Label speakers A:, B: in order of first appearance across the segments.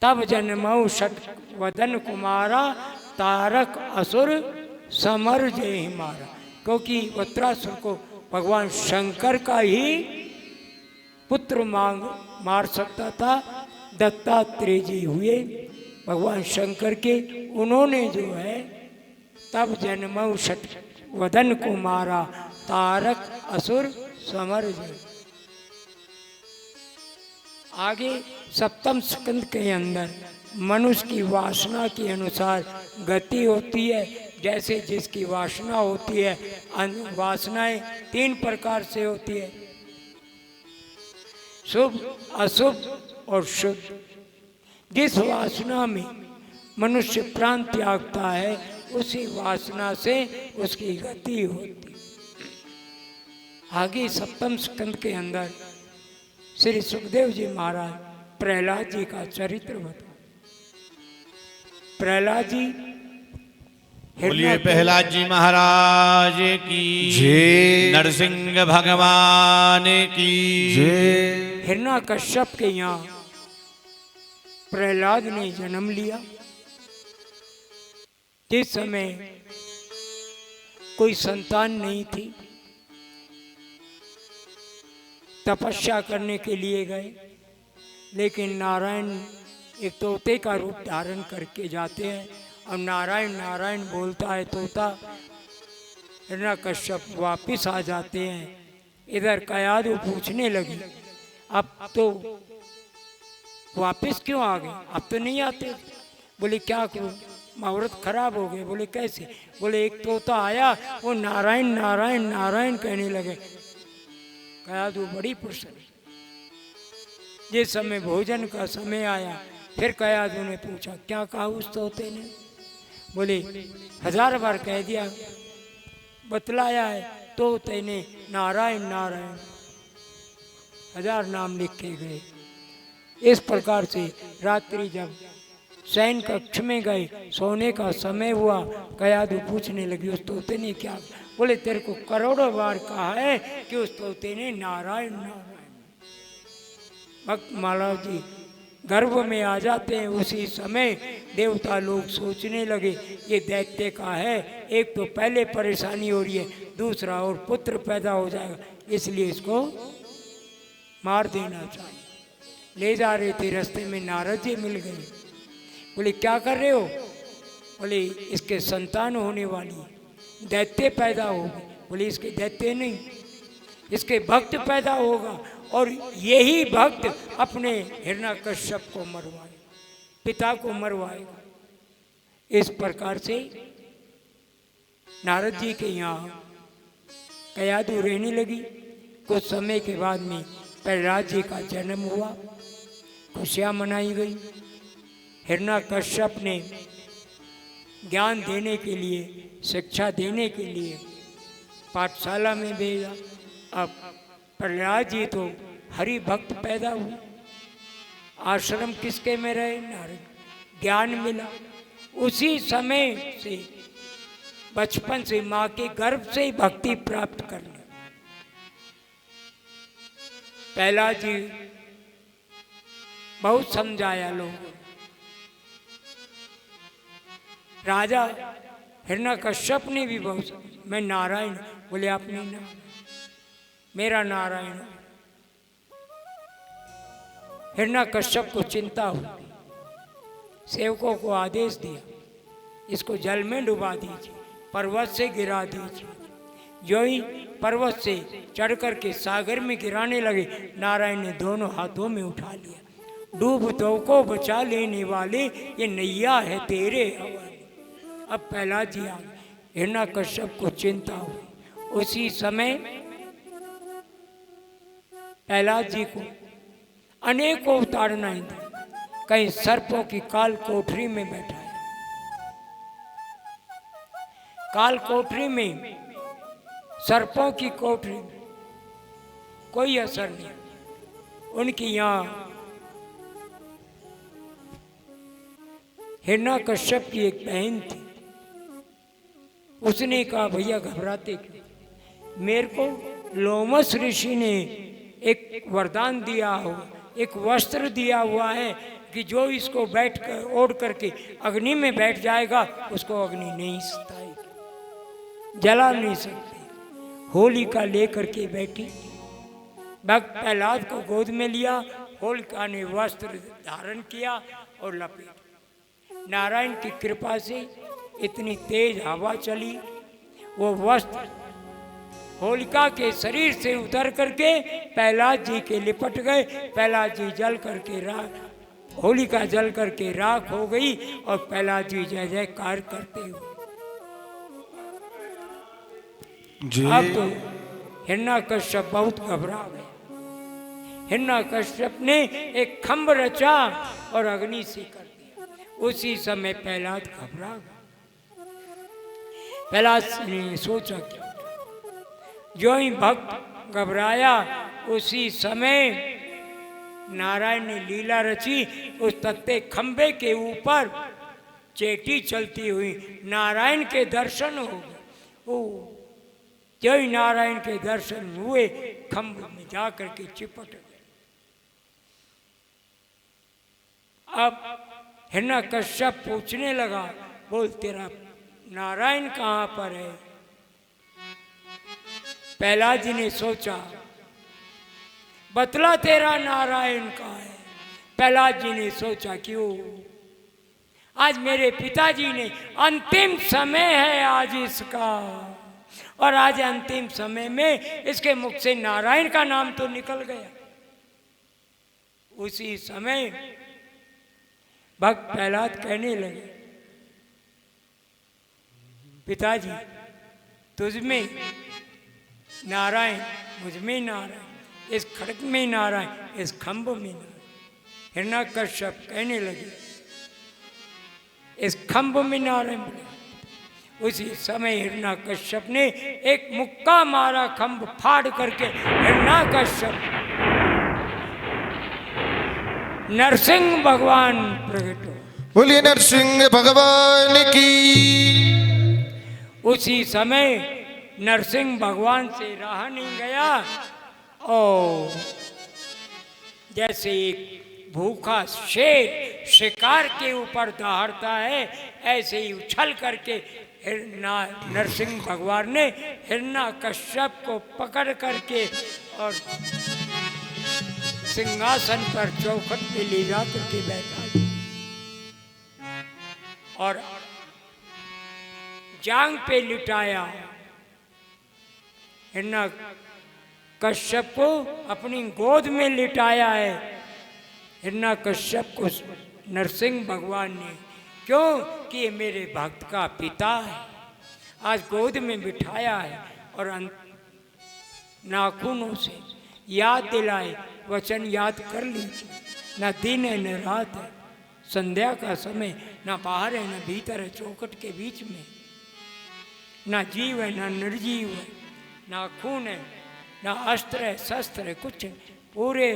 A: तब जन्मऊ षट वदन कुमारा, तारक असुर समर जय मारा। क्योंकि वत्रासुर को भगवान शंकर का ही पुत्र मार सकता था। दत्तात्रेय जी हुए भगवान शंकर के, उन्होंने जो है तब जन्मऊ षट वदन को मारा, तारक असुर समर जय। आगे सप्तम स्कंद के अंदर मनुष्य की वासना के अनुसार गति होती है। जैसे जिसकी वासना होती है, वासनाएं 3 प्रकार से होती है, शुभ, अशुभ और शुद्ध। जिस वासना में मनुष्य प्राण त्यागता है, उसी वासना से उसकी गति होती। आगे सप्तम स्कंद के अंदर श्री सुखदेव जी महाराज प्रहलाद जी का चरित्र बता। प्रहलाद जी,
B: बोलिए प्रहलाद जी महाराज की जय, नरसिंह भगवान की जय।
A: हिरण्यकश्यप के यहाँ प्रहलाद ने जन्म लिया। जिस समय कोई संतान नहीं थी, तपस्या करने के लिए गए, लेकिन नारायण एक तोते का रूप धारण करके जाते हैं और नारायण नारायण बोलता है तोता। हिरण्यकश्यप वापिस आ जाते हैं। इधर कयाधु पूछने लगी, अब तो वापिस क्यों आ गए, अब तो नहीं आते। बोले क्या करूं, मुहूर्त खराब हो गए। बोले कैसे? बोले एक तोता आया, वो नारायण नारायण नारायण कहने लगे। कयाधु बड़ी प्रसन्न। जिस समय भोजन का समय आया, फिर कयाधु ने पूछा क्या कहा उस तोते ने? बोले 1000 बार कह दिया, बतलाया है। तोते ने नारायण नारायण 1000 नाम लिखे गए। इस प्रकार से रात्रि जब शयन कक्ष में गए, सोने का समय हुआ, कयाधु पूछने लगी उस तोते ने क्या? बोले तेरे को करोड़ों बार कहा है कि उस तोते ने नारायण नारायण। भक्त माला जी गर्भ में आ जाते हैं। उसी समय देवता लोग सोचने लगे ये दैत्य का है, एक तो पहले परेशानी हो रही है, दूसरा और पुत्र पैदा हो जाएगा, इसलिए इसको मार देना चाहिए। ले जा रहे थे, रास्ते में नारद जी मिल गए। बोले क्या कर रहे हो? बोले इसके संतान होने वाली, दैत्य पैदा होगी। बोले इसके दैत्य नहीं, इसके भक्त पैदा होगा, और यही भक्त अपने हिरण्यकश्यप को मरवाए, पिता को मरवाएगा। इस प्रकार से नारद जी के यहाँ कयाधु रहने लगी। कुछ समय के बाद में प्रहलाद जी का जन्म हुआ, खुशियाँ मनाई गई। हिरण्यकश्यप ने ज्ञान देने के लिए, शिक्षा देने के लिए पाठशाला में भेजा। अब प्रहलाद जी तो हरि भक्त पैदा हुए। आश्रम किसके में रहे? नारद। ज्ञान मिला। उसी समय से बचपन से माँ के गर्भ से ही भक्ति प्राप्त कर ली। प्रहलाद जी बहुत समझाया लोगों। राजा हिरण्यकश्यप ने भी बहुत, मैं नारायण। बोले आप नहीं ना, मेरा नारायण। हिरण्यकश्यप को चिंता हुई, सेवकों को आदेश दिया इसको जल में डुबा दीजिए, पर्वत से गिरा दीजिए। जो ही पर्वत से चढ़ कर के सागर में गिराने लगे, नारायण ने दोनों हाथों में उठा लिया। डूबतों को बचा लेने वाले ये नैया है तेरे हवाले। अब प्रहलाद जी आ गए। हिरण्यकश्यप को चिंता हुई। उसी समय प्रहलाद जी को अनेकों ताड़नाएं दी। कहीं सर्पों की काल कोठरी में बैठाया, काल कोठरी में, सर्पों की कोठरी में कोई असर नहीं। उनकी यहाँ हिरण्यकश्यप की एक बहन थी। उसने कहा भैया घबराते क्यों? मेरे को लोमस ऋषि ने एक वरदान दिया हो, एक वस्त्र दिया हुआ है, कि जो इसको बैठ कर ओढ़ करके अग्नि में बैठ जाएगा उसको अग्नि नहीं सताएगी, जला नहीं सकती। होलिका लेकर के बैठी, भक्त प्रहलाद को गोद में लिया, होलिका ने वस्त्र धारण किया और लपेट। नारायण की कृपा से इतनी तेज हवा चली, वो वस्त्र होलिका के शरीर से उतर करके प्रहलाद जी के लिपट गए। प्रहलाद जी जल करके राख, होलिका जल करके राख हो गई और प्रहलाद जी जय जयकार करते हुए। अब तो हिरण्यकश्यप बहुत घबरा गए। हिरण्यकश्यप ने एक खंभ रचा और अग्नि से कर दिया। उसी समय प्रहलाद घबरा गया। प्रहलाद ने सोचा क्या, जो ही भक्त घबराया उसी समय नारायण ने लीला रची। उस तत्ते खंबे के ऊपर चेटी चलती हुई नारायण के दर्शन हो गए। जो ही नारायण के दर्शन हुए खंभ में जाकर के चिपट गए। अब हिरण्यकश्यप पूछने लगा, बोल तेरा नारायण कहाँ पर है? प्रहलाद जी ने सोचा, बतला तेरा नारायण कहाँ है? प्रहलाद जी ने सोचा, क्यों आज मेरे पिताजी ने, अंतिम समय है आज इसका, और आज अंतिम समय में इसके मुख से नारायण का नाम तो निकल गया। उसी समय भक्त प्रहलाद कहने लगे, पिताजी तुझ में नारायण, मुझ में नारायण, इस खड़क में नारायण, इस खंभ में नारायण। हिरण्यकश्यप कहने लगे, इस खंभ में नारायण बोले। उसी समय हिरण्यकश्यप ने एक मुक्का मारा, खंभ फाड़ करके हिरण्यकश्यप नरसिंह भगवान प्रकट हो।
C: बोलिए नरसिंह भगवान की।
A: उसी समय नरसिंह भगवान से रहा नहीं गया और जैसे एक भूखा शेर शिकार के ऊपर दहाड़ता है, ऐसे ही उछल करके नरसिंह भगवान ने हिरण्यकश्यप को पकड़ करके और सिंहासन पर चौखट पे ले जा करके बैठा और जांग पे लिटाया। हिरण्यकश्यप को अपनी गोद में लिटाया है। हिरण्यकश्यप को नरसिंह भगवान ने, क्यों कि ये मेरे भक्त का पिता है, आज गोद में बिठाया है और नाखूनों से याद दिलाए, वचन याद कर लीजिए। न दिन है न रात है, संध्या का समय, न बाहर है न भीतर है, चौखट के बीच में, न जीव है न निर्जीव है, न खून है न अस्त्र है शस्त्र है, कुछ पूरे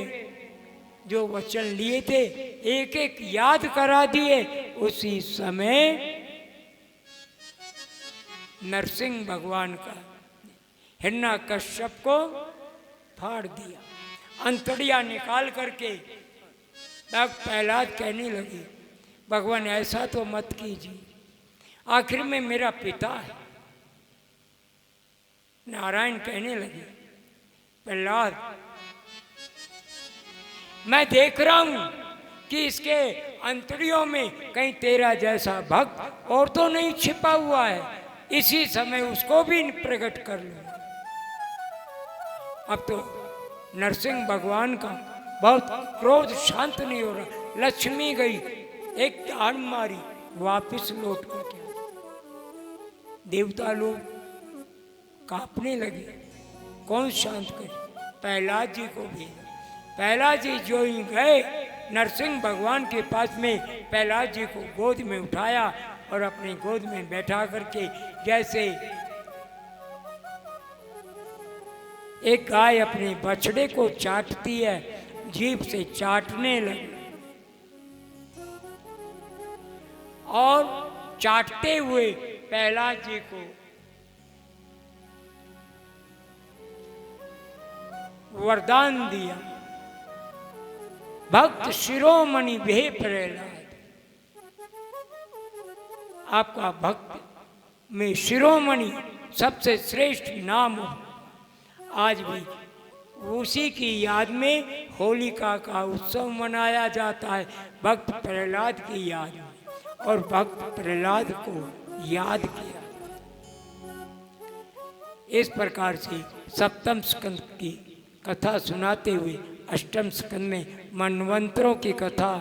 A: जो वचन लिए थे एक एक याद करा दिए। उसी समय नरसिंह भगवान का हिरण्यकश्यप को फाड़ दिया, अंतड़िया निकाल करके। तब प्रहलाद कहने लगे, भगवान ऐसा तो मत कीजिए, आखिर में मेरा पिता है। नारायण कहने लगे, प्रहलाद मैं देख रहा हूं कि इसके अंतड़ियों में कहीं तेरा जैसा भक्त और तो नहीं छिपा हुआ है, इसी समय उसको भी प्रकट कर लो। अब तो नरसिंह भगवान का बहुत क्रोध शांत नहीं हो रहा। लक्ष्मी गई, एक ताड़ मारी, वापिस लौट करके देवता लोग कांपने लगे, कौन शांत करे? प्रहलाद जी को भी। प्रहलाद जी जो ही गए नरसिंह भगवान के पास में, प्रहलाद जी को गोद में उठाया और अपनी गोद में बैठा करके जैसे एक गाय अपने बछड़े को चाटती है, जीभ से चाटने लगे और चाटते हुए प्रहलाद जी को वरदान दिया, भक्त शिरोमणि वे प्रहलाद। आपका भक्त में शिरोमणि सबसे श्रेष्ठ नाम हो। आज भी उसी की याद में होलिका का उत्सव मनाया जाता है, भक्त प्रहलाद की याद में, और भक्त प्रहलाद को याद किया। इस प्रकार से सप्तम स्कंद की कथा सुनाते हुए अष्टम स्कंद में मनवंतरों की कथा,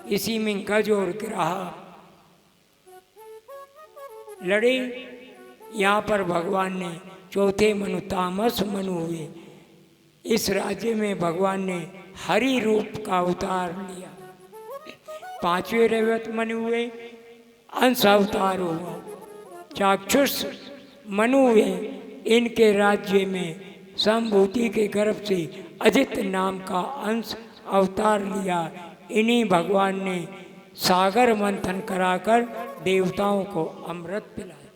A: इसी में गज और ग्राह लड़े। यहाँ पर भगवान ने चौथे मनु तामस मनु हुए। इस राज्य में भगवान ने हरि रूप का अवतार लिया। पांचवें रेवत मनु हुए, अंश अवतार हुआ। चाक्षुष मनु हुए, इनके राज्य में संभूति के गर्भ से अजित नाम का अंश अवतार लिया। इन्हीं भगवान ने सागर मंथन कराकर देवताओं को अमृत पिलाया।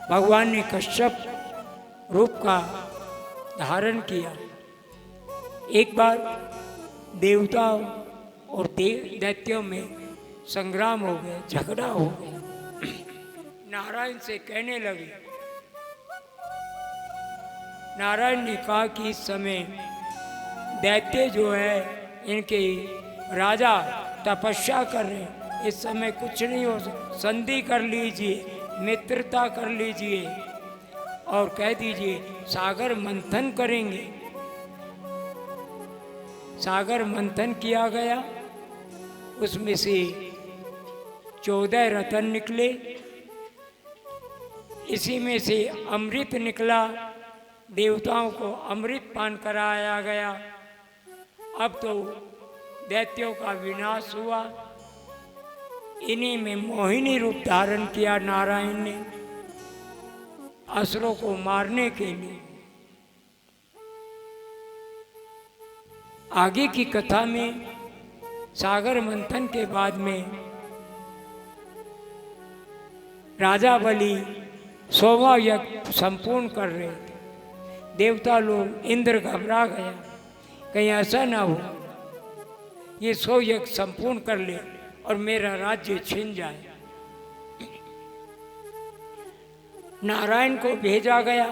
A: भगवान ने कश्यप रूप का धारण किया। एक बार देवताओं और दैत्यों में संग्राम हो गया, झगड़ा हो गया। नारायण से कहने लगे, नारायण ने कहा कि इस समय दैत्य जो है, इनके राजा तपस्या कर रहे हैं, इस समय कुछ नहीं हो सकता। संधि कर लीजिए, मित्रता कर लीजिए और कह दीजिए सागर मंथन करेंगे। सागर मंथन किया गया, उसमें से 14 रतन निकले, इसी में से अमृत निकला। देवताओं को अमृत पान कराया गया। अब तो दैत्यों का विनाश हुआ। इन्हीं में मोहिनी रूप धारण किया नारायण ने असुरों को मारने के लिए। आगे की कथा में सागर मंथन के बाद में राजा बलि 100वां यज्ञ संपूर्ण कर रहे थे। देवता लोग, इंद्र घबरा गया, कहीं ऐसा ना हो ये 100 यज्ञ संपूर्ण कर ले और मेरा राज्य छिन जाए। नारायण को भेजा गया।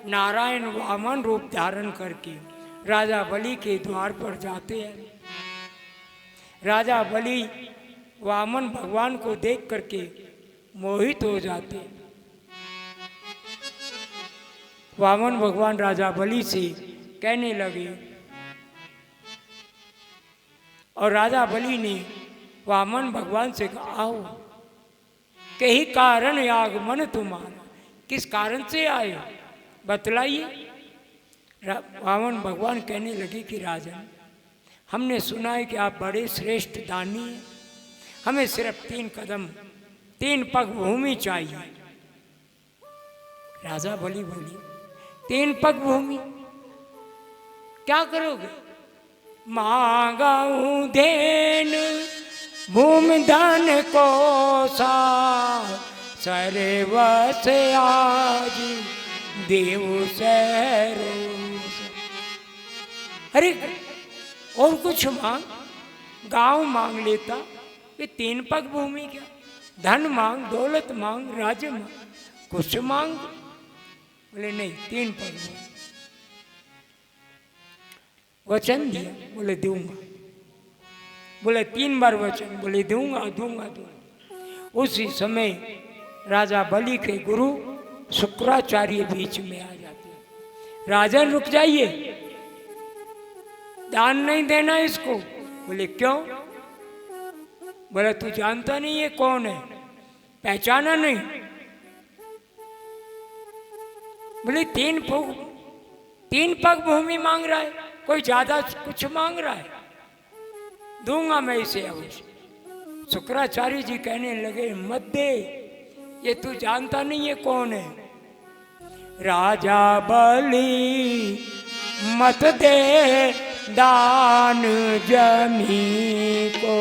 A: नारायण वामन रूप धारण करके राजा बलि के द्वार पर जाते हैं। राजा बलि वामन भगवान को देख करके मोहित हो जाते हैं। वामन भगवान राजा बलि से कहने लगे, और राजा बलि ने वामन भगवान से कहा, आओ, कहीं कारण आगमन तुम्हारा, किस कारण से आए बतलाइए। वामन भगवान कहने लगे कि राजन, हमने सुना है कि आप बड़े श्रेष्ठ दानी हैं, हमें सिर्फ 3 कदम 3 पग भूमि चाहिए। राजा बलि बोली, 3 पग भूमि क्या करोगे? मांगाऊं देन भूमि धन को सा, सर्वस आज देव सैरो। अरे और कुछ मांग, गांव मांग लेता, ये 3 पग भूमि क्या? धन मांग, दौलत मांग, राज्य मांग, कुछ मांग। बोले नहीं, 3 पग भूमि। वचन दिया, बोले दूंगा। बोले 3 बार वचन, बोले दूंगा दूंगा दूंगा। उसी समय राजा बलि के गुरु शुक्राचार्य बीच में आ जाते हैं। राजन रुक जाइए, दान नहीं देना इसको। बोले क्यों? बोले तू जानता नहीं ये कौन है, पहचाना नहीं? बोले 3 पग भूमि मांग रहा है, कोई ज्यादा कुछ मांग रहा है? दूंगा मैं इसे अवश्य। शुक्राचार्य जी कहने लगे, मत दे, ये तू जानता नहीं ये कौन है। राजा बलि मत दे दान जमी को,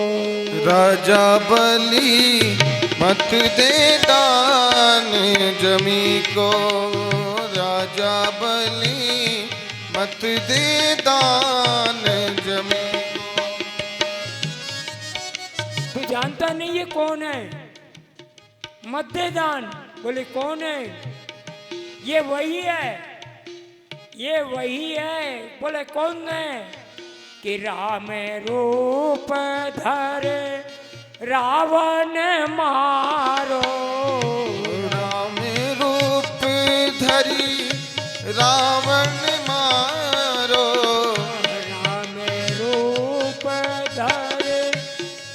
C: राजा बलि मत दे दान जमी को, राजा बलि मत दे दान जमी।
A: जानता नहीं ये कौन है? मध्यदान। बोले कौन है? ये वही है, ये वही है। बोले कौन है? कि राम रूप धरे रावण मारो।
C: राम रूप धरी रावण मारो।
A: राम रूप धरे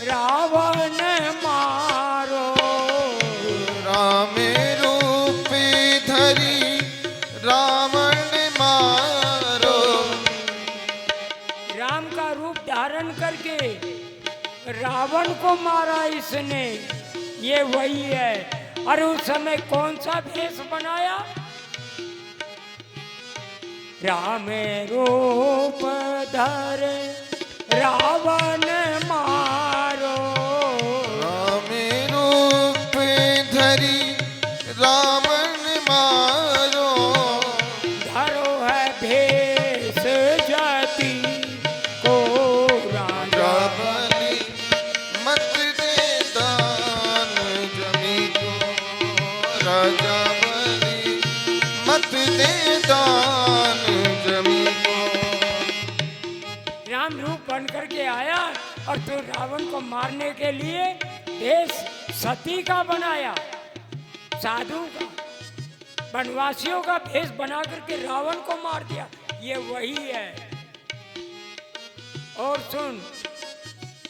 A: रावण मारो।
C: राम रूप धरी रावण मारो।
A: राम का रूप धारण करके रावण को मारा इसने, ये वही है। और उस समय कौन सा भेष बनाया? राम रूप धरे रावण मारो।
C: राम रूप धरी रावण मारो।
A: धरो है भेष जाति को राजा।
C: बलि मत दे दान जमी को। राजा बलि मत दे दान जमी को।
A: राम रूप बन करके आया और तो रावण को मारने के लिए भेष सती का बनाया, साधु का, वनवासियों का भेष बना करके रावण को मार दिया। ये वही है। और सुन,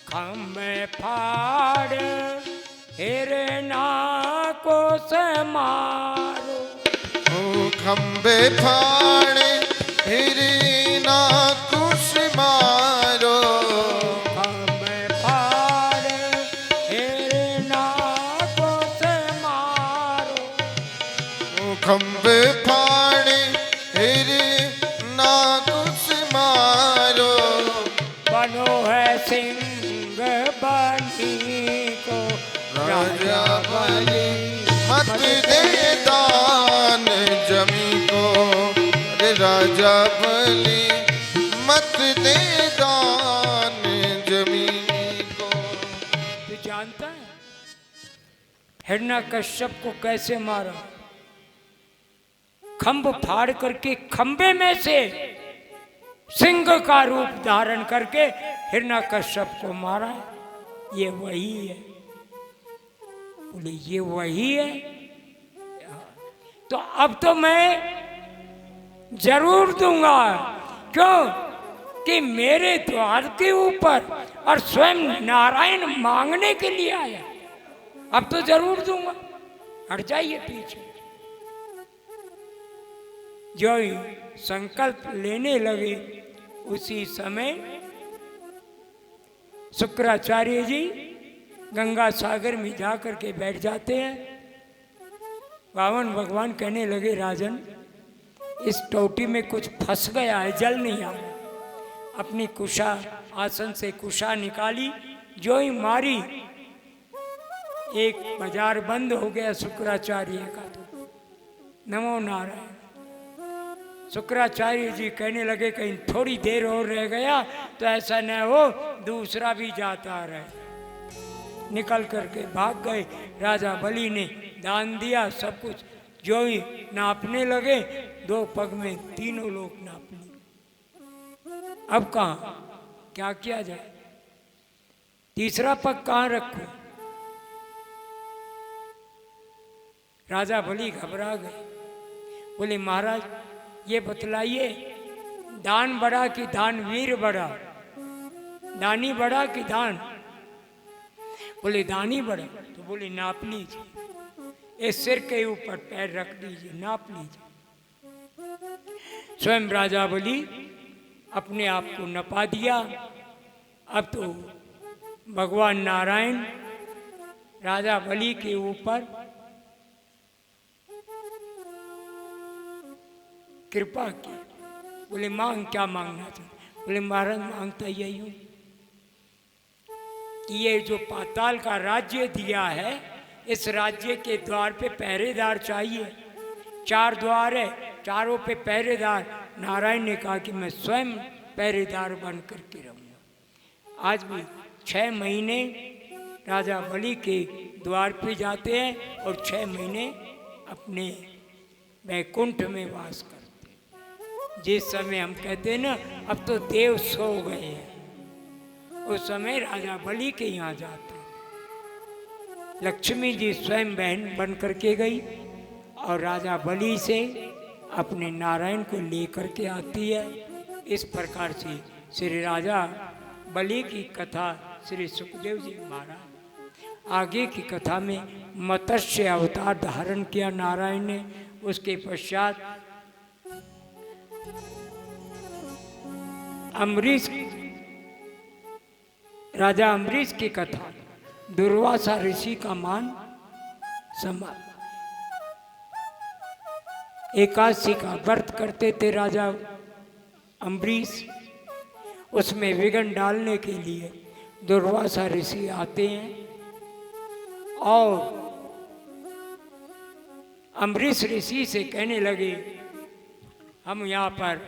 A: खम्बे फाड़ हिरना को से मारो।
C: ओ खम्बे फाड़े हिरना कुश मारो।
A: खम्बे फाड़ हिरना को से मारो।
C: ओ खम्बे फाड़े हिरना कुश मारो।
A: बनो है सिंह बनी को
C: राजा बलि मत दे दान जमी को। रे राजा बलि मत दे दान जमी को।
A: तू जानता है हिरण्यकश्यप को कैसे मारा? खंभ फाड़ करके खंबे में से सिंह का रूप धारण करके हिरण्यकश्यप को मारा। ये वही है। बोले ये वही है। तो अब तो मैं जरूर दूंगा। क्यों? कि मेरे द्वार के ऊपर और स्वयं नारायण मांगने के लिए आया। अब तो जरूर दूंगा। हट जाइए पीछे। जो ही संकल्प लेने लगे उसी समय शुक्राचार्य जी गंगा सागर में जाकर के बैठ जाते हैं। वामन भगवान कहने लगे, राजन इस टोटी में कुछ फंस गया है, जल नहीं आ रहा। अपनी कुशा आसन से कुशा निकाली, जो ही मारी एक बाजार बंद हो गया शुक्राचार्य का। तो नमो नारायण। शुक्राचार्य जी कहने लगे कहीं थोड़ी देर और रह गया तो ऐसा न हो दूसरा भी जाता रहे। निकल करके भाग गए। राजा बलि ने दान दिया सब कुछ। जो ही नापने लगे 2 पग में तीनों लोग नाप लिए। अब कहाँ क्या किया जाए? तीसरा पग कहाँ रखो? राजा बलि घबरा गए। बोले महाराज ये बतलाइए, दान बड़ा कि दानवीर बड़ा? दानी बड़ा कि दान? बोले दानी बड़ा। तो बोले नाप लीजिए, इस सिर के ऊपर पैर रख दीजिए, नाप लीजिए। स्वयं राजा बलि अपने आप को नपा दिया। अब तो भगवान नारायण राजा बलि के ऊपर कृपा की। बोले मांग, क्या मांगना चाहते? बोले महाराज मांगता यही हूँ कि ये जो पाताल का राज्य दिया है, इस राज्य के द्वार पे पहरेदार चाहिए। 4 द्वार है, चारों पे पहरेदार। नारायण ने कहा कि मैं स्वयं पहरेदार बन करके रहूँगा। आज भी 6 महीने राजा बलि के द्वार पे जाते हैं और 6 महीने अपने वैकुंठ में वास करते हैं। जिस समय हम कहते हैं ना अब तो देव सो गए हैं, उस समय राजा बलि के यहाँ जाते हैं। लक्ष्मी जी स्वयं बहन बन करके गई और राजा बलि से अपने नारायण को लेकर के आती है। इस प्रकार से श्री राजा बलि की कथा श्री सुखदेव जी महाराज। आगे की कथा में मत्स्य अवतार धारण किया नारायण ने। उसके पश्चात अम्बरीश, राजा अम्बरीश की कथा, दुर्वासा ऋषि का मान सम्मान। एकादशी का व्रत करते थे राजा अम्बरीश। उसमें विघ्न डालने के लिए दुर्वासा ऋषि आते हैं और अम्बरीश ऋषि से कहने लगे हम यहाँ पर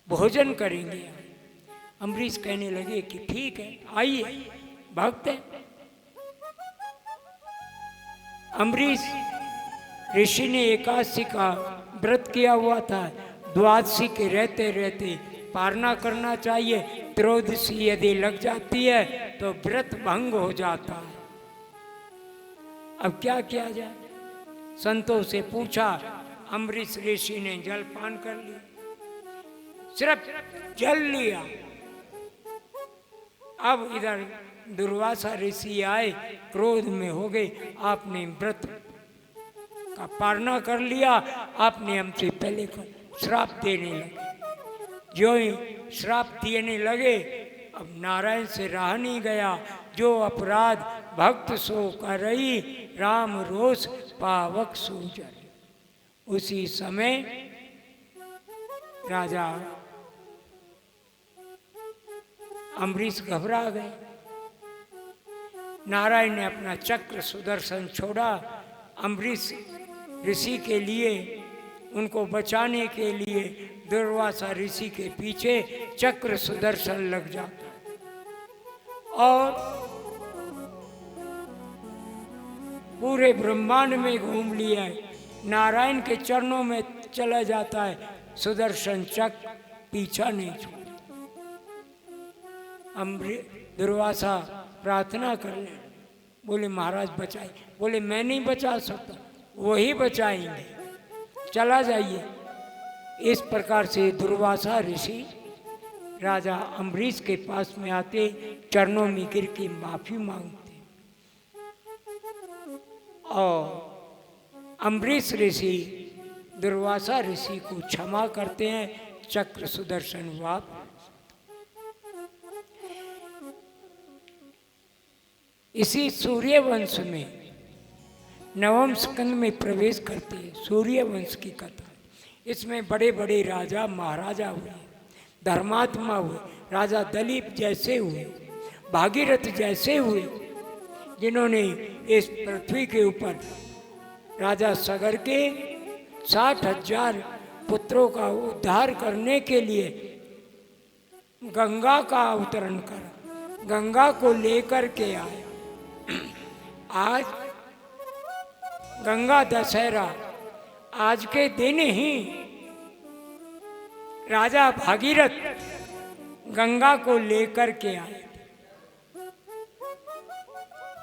A: भोजन करेंगे। अम्बरीश कहने लगे कि ठीक है आइए, भक्त है। अम्बरीश ऋषि ने एकादशी का व्रत किया हुआ था। द्वादशी के रहते रहते पारना करना चाहिए। त्रयोदशी यदि लग जाती है तो व्रत भंग हो जाता है। अब क्या किया जाए? संतों से पूछा। अम्बरीश ऋषि ने जल पान कर लिया, सिर्फ जल लिया। अब इधर दुर्वासा ऋषि आए, क्रोध में हो गए। आपने व्रत का पालना कर लिया, आपने हमसे पहले को श्राप देने लगे। जो ही श्राप देने लगे, अब नारायण से रहा नहीं गया। जो अपराध भक्त सो कर रही, राम रोष पावक सूजन। उसी समय राजा अम्बरीश घबरा गए। नारायण ने अपना चक्र सुदर्शन छोड़ा। अम्बरीश ऋषि के लिए, उनको बचाने के लिए दुर्वासा ऋषि के पीछे चक्र सुदर्शन लग जाता और पूरे ब्रह्मांड में घूम लिया है। नारायण के चरणों में चला जाता है। सुदर्शन चक्र पीछा नहीं छोड़ता। दुर्वासा प्रार्थना कर ले, बोले महाराज बचाए। बोले मैं नहीं बचा सकता, वही बचाएंगे, चला जाइए। इस प्रकार से दुर्वासा ऋषि राजा अम्बरीश के पास में आते, चरणों में गिर के माफी मांगते और अम्बरीश ऋषि दुर्वासा ऋषि को क्षमा करते हैं। चक्र सुदर्शन वाप। इसी सूर्यवंश में नवम स्कंद में प्रवेश करते हैं सूर्यवंश की कथा। इसमें बड़े बड़े राजा महाराजा हुए, धर्मात्मा हुए। राजा दलीप जैसे हुए, भागीरथ जैसे हुए, जिन्होंने इस पृथ्वी के ऊपर राजा सगर के 60,000 पुत्रों का उद्धार करने के लिए गंगा का अवतरण कर गंगा को लेकर के आए। आज गंगा दशहरा, आज के दिन ही राजा भागीरथ गंगा को लेकर के आए।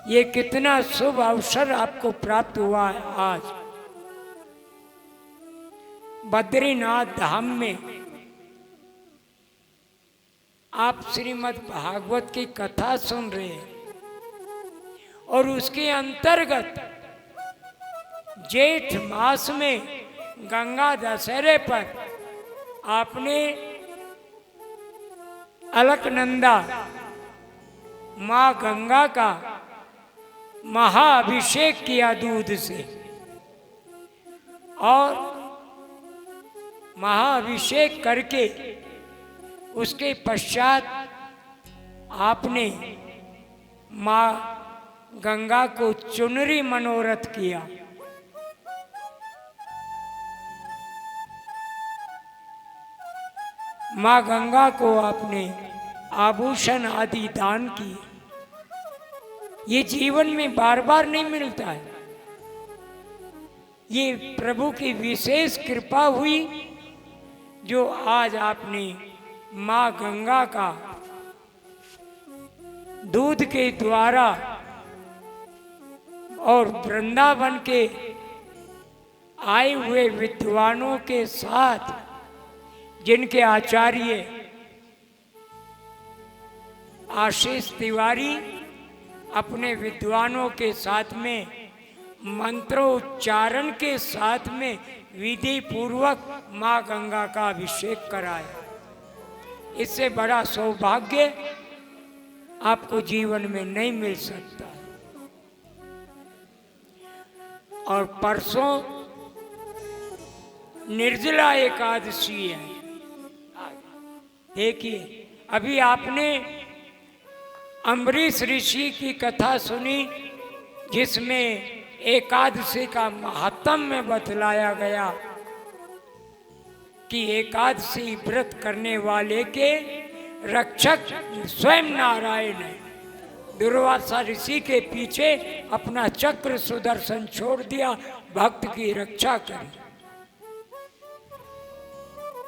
A: ये कितना शुभ अवसर आपको प्राप्त हुआ है। आज बद्रीनाथ धाम में आप श्रीमद् भागवत की कथा सुन रहे हैं और उसके अंतर्गत जेठ मास में गंगा दशहरे पर आपने अलकनंदा माँ गंगा का महाअभिषेक किया दूध से और महाअभिषेक करके उसके पश्चात आपने माँ गंगा को चुनरी मनोरथ किया। माँ गंगा को आपने आभूषण आदि दान किए ये जीवन में बार बार नहीं मिलता है। ये प्रभु की विशेष कृपा हुई जो आज आपने माँ गंगा का दूध के द्वारा और वृंदावन के आए हुए विद्वानों के साथ, जिनके आचार्य आशीष तिवारी अपने विद्वानों के साथ में मंत्रोच्चारण के साथ में विधि पूर्वक माँ गंगा का अभिषेक कराया। इससे बड़ा सौभाग्य आपको जीवन में नहीं मिल सकता। और परसों निर्जला एकादशी है। देखिए, अभी आपने अम्बरीश ऋषि की कथा सुनी, जिसमें एकादशी का महात्म्य बतलाया गया कि एकादशी व्रत करने वाले के रक्षक स्वयं नारायण है। दुर्वासा ऋषि के पीछे अपना चक्र सुदर्शन छोड़ दिया, भक्त की रक्षा करी।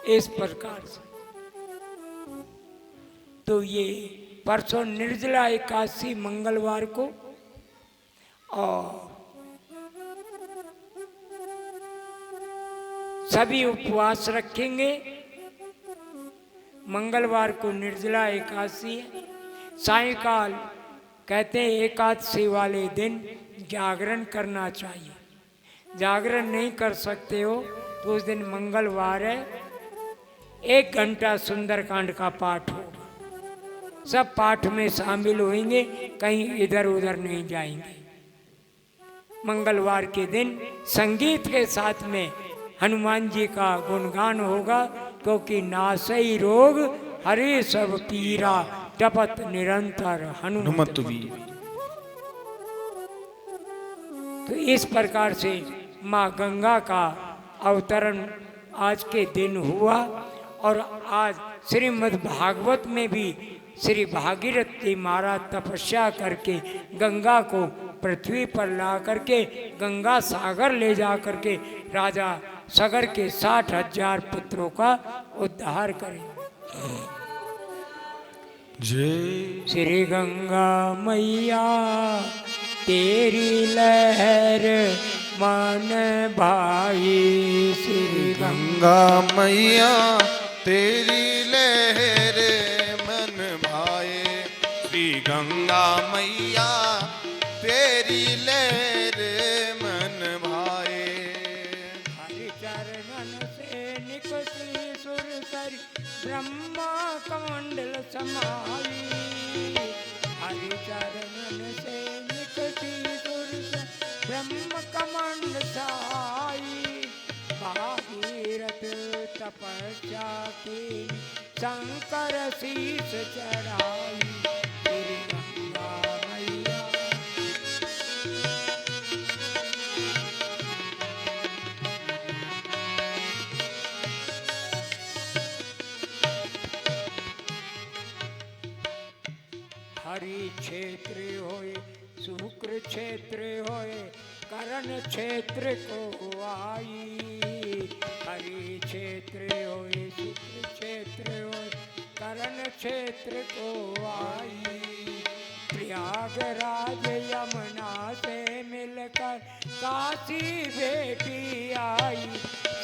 A: इस प्रकार से तो ये परसों निर्जला एकादशी मंगलवार को, और सभी उपवास रखेंगे। मंगलवार को निर्जला एकादशी है। सायंकाल कहते हैं एकादशी वाले दिन जागरण करना चाहिए। जागरण नहीं कर सकते हो तो उस दिन मंगलवार है, 1 घंटा सुंदरकांड का पाठ होगा। सब पाठ में शामिल होंगे, कहीं इधर उधर नहीं जाएंगे। मंगलवार के दिन संगीत के साथ में हनुमान जी का गुणगान होगा, क्योंकि नासई रोग हरे सब पीरा, जपत निरंतर हनुमत वीर। तो इस प्रकार से माँ गंगा का अवतरण आज के दिन हुआ। और आज श्रीमद् भागवत में भी श्री भागीरथ जी महाराज तपस्या करके गंगा को पृथ्वी पर ला करके गंगा सागर ले जा करके राजा सगर के 60,000 पुत्रों का उद्धार करें।
C: जय
A: श्री गंगा मैया तेरी लहर मन भाई। श्री
C: गंगा मैया तेरी लहर मन भाए। श्री गंगा मैया तेरी लहर मन भाए।
A: हरि चरणन से निकली सुरसरी ब्रह्मा कमंडल समाई। हरि चरणन से निकली सुरसरी ब्रह्म कमंडल समाई। भागीरथ तपस्या की शंकर शीश चढ़ाई। श्री गंगा मैया हरि क्षेत्र होए शुक्र क्षेत्र होए करण क्षेत्र को आई। हरि क्षेत्र होए शुक्र क्षेत्र होए करण क्षेत्र को आई। प्रयागराज यमुना से मिलकर काशी बेटी आई।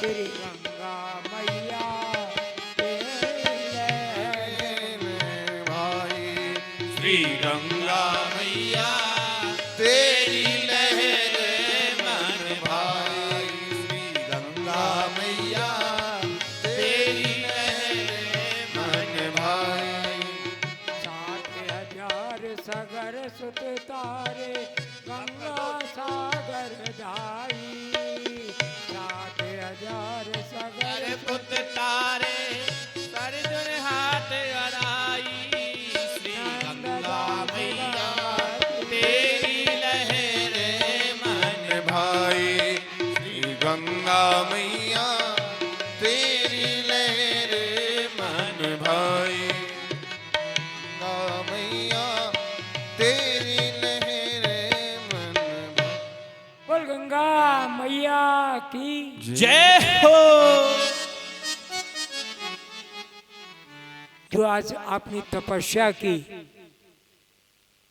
A: श्री गंगा मैया
B: श्री गंगा मैया तेरी लहर मन भाई। श्री गंगा मैया तेरी लहर मन भाई।
A: 60,000 सगर सुत तारे गंगा सागर धाई। 60,000 सगर
B: पुत तारे सरजुन हाथ अड़ाई। श्री गंगा मैया तेरी लहर मन
C: भाई। श्री गंगा मैया तेरी लहर मन भाई। गंगा मैया तेरी लहर
B: जय हो।
A: जो आज आपने तपस्या की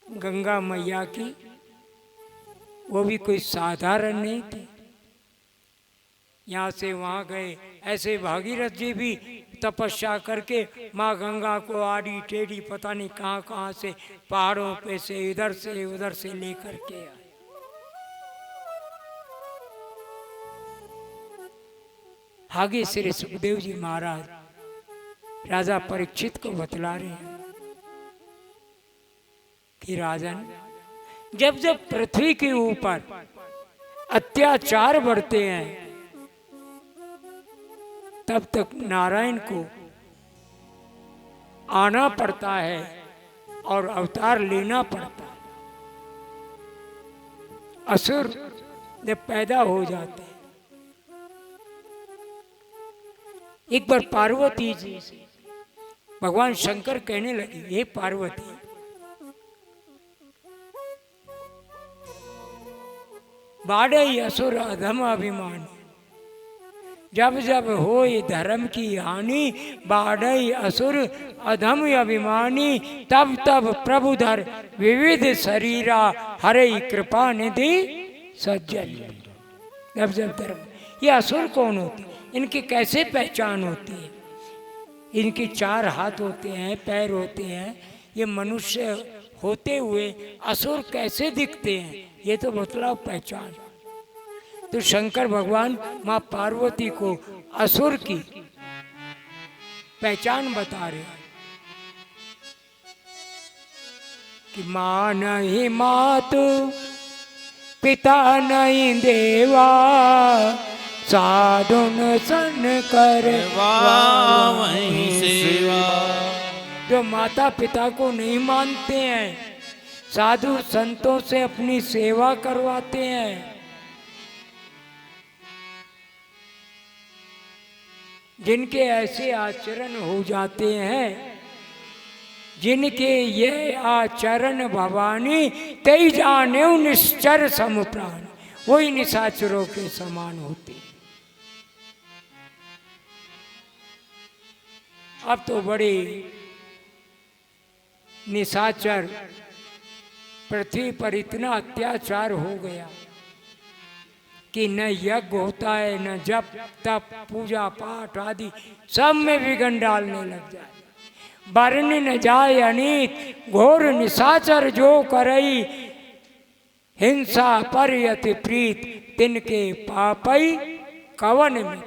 A: गंगा मैया की, वो भी कोई साधारण नहीं थी। यहाँ से वहाँ गए, ऐसे भागीरथ जी भी तपस्या करके माँ गंगा को आड़ी टेढ़ी पता नहीं कहाँ कहाँ से पहाड़ों पे से इधर से उधर से लेकर के आए। आगे श्री सुखदेव जी महाराज राजा परीक्षित को बतला रहे हैं कि राजन, जब जब पृथ्वी के ऊपर अत्याचार बढ़ते हैं तब तक नारायण को आना पड़ता है और अवतार लेना पड़ता है। असुर जब पैदा हो जाते हैं, एक बार पार्वती जी से भगवान शंकर कहने लगे, हे पार्वती, बाढ़ई असुर अधम अभिमान, जब जब हो धर्म की हानि, बाढ़ई असुर अधम अभिमानी, तब तब प्रभुधर विविध शरीरा, हरे कृपा निधि सज्जन। जब जब धर्म, ये असुर कौन होते, इनकी कैसे पहचान होती है? इनके 4 हाथ होते हैं, पैर होते हैं, ये मनुष्य होते हुए असुर कैसे दिखते हैं? ये तो बतलाओ पहचान। तो शंकर भगवान माँ पार्वती को असुर की पहचान बता रहे हैं कि माँ नहीं मातु, पिता नहीं देवा, साधुन सन करवा
B: वहीं सेवा।
A: जो माता पिता को नहीं मानते हैं, साधु संतों से अपनी सेवा करवाते हैं, जिनके ऐसे आचरण हो जाते हैं, जिनके ये आचरण भवानी, तई जाने निश्चर सम प्राण, वही निशाचरों के समान होते। अब तो बड़े निशाचर, पृथ्वी पर इतना अत्याचार हो गया कि न यज्ञ होता है, न जप तप पूजा पाठ आदि सब में विघ्न डालने लग जाए। वर्ण न जाय अनीत, घोर निशाचर जो करई, हिंसा पर यति प्रीत, तिनके पापई कवन में।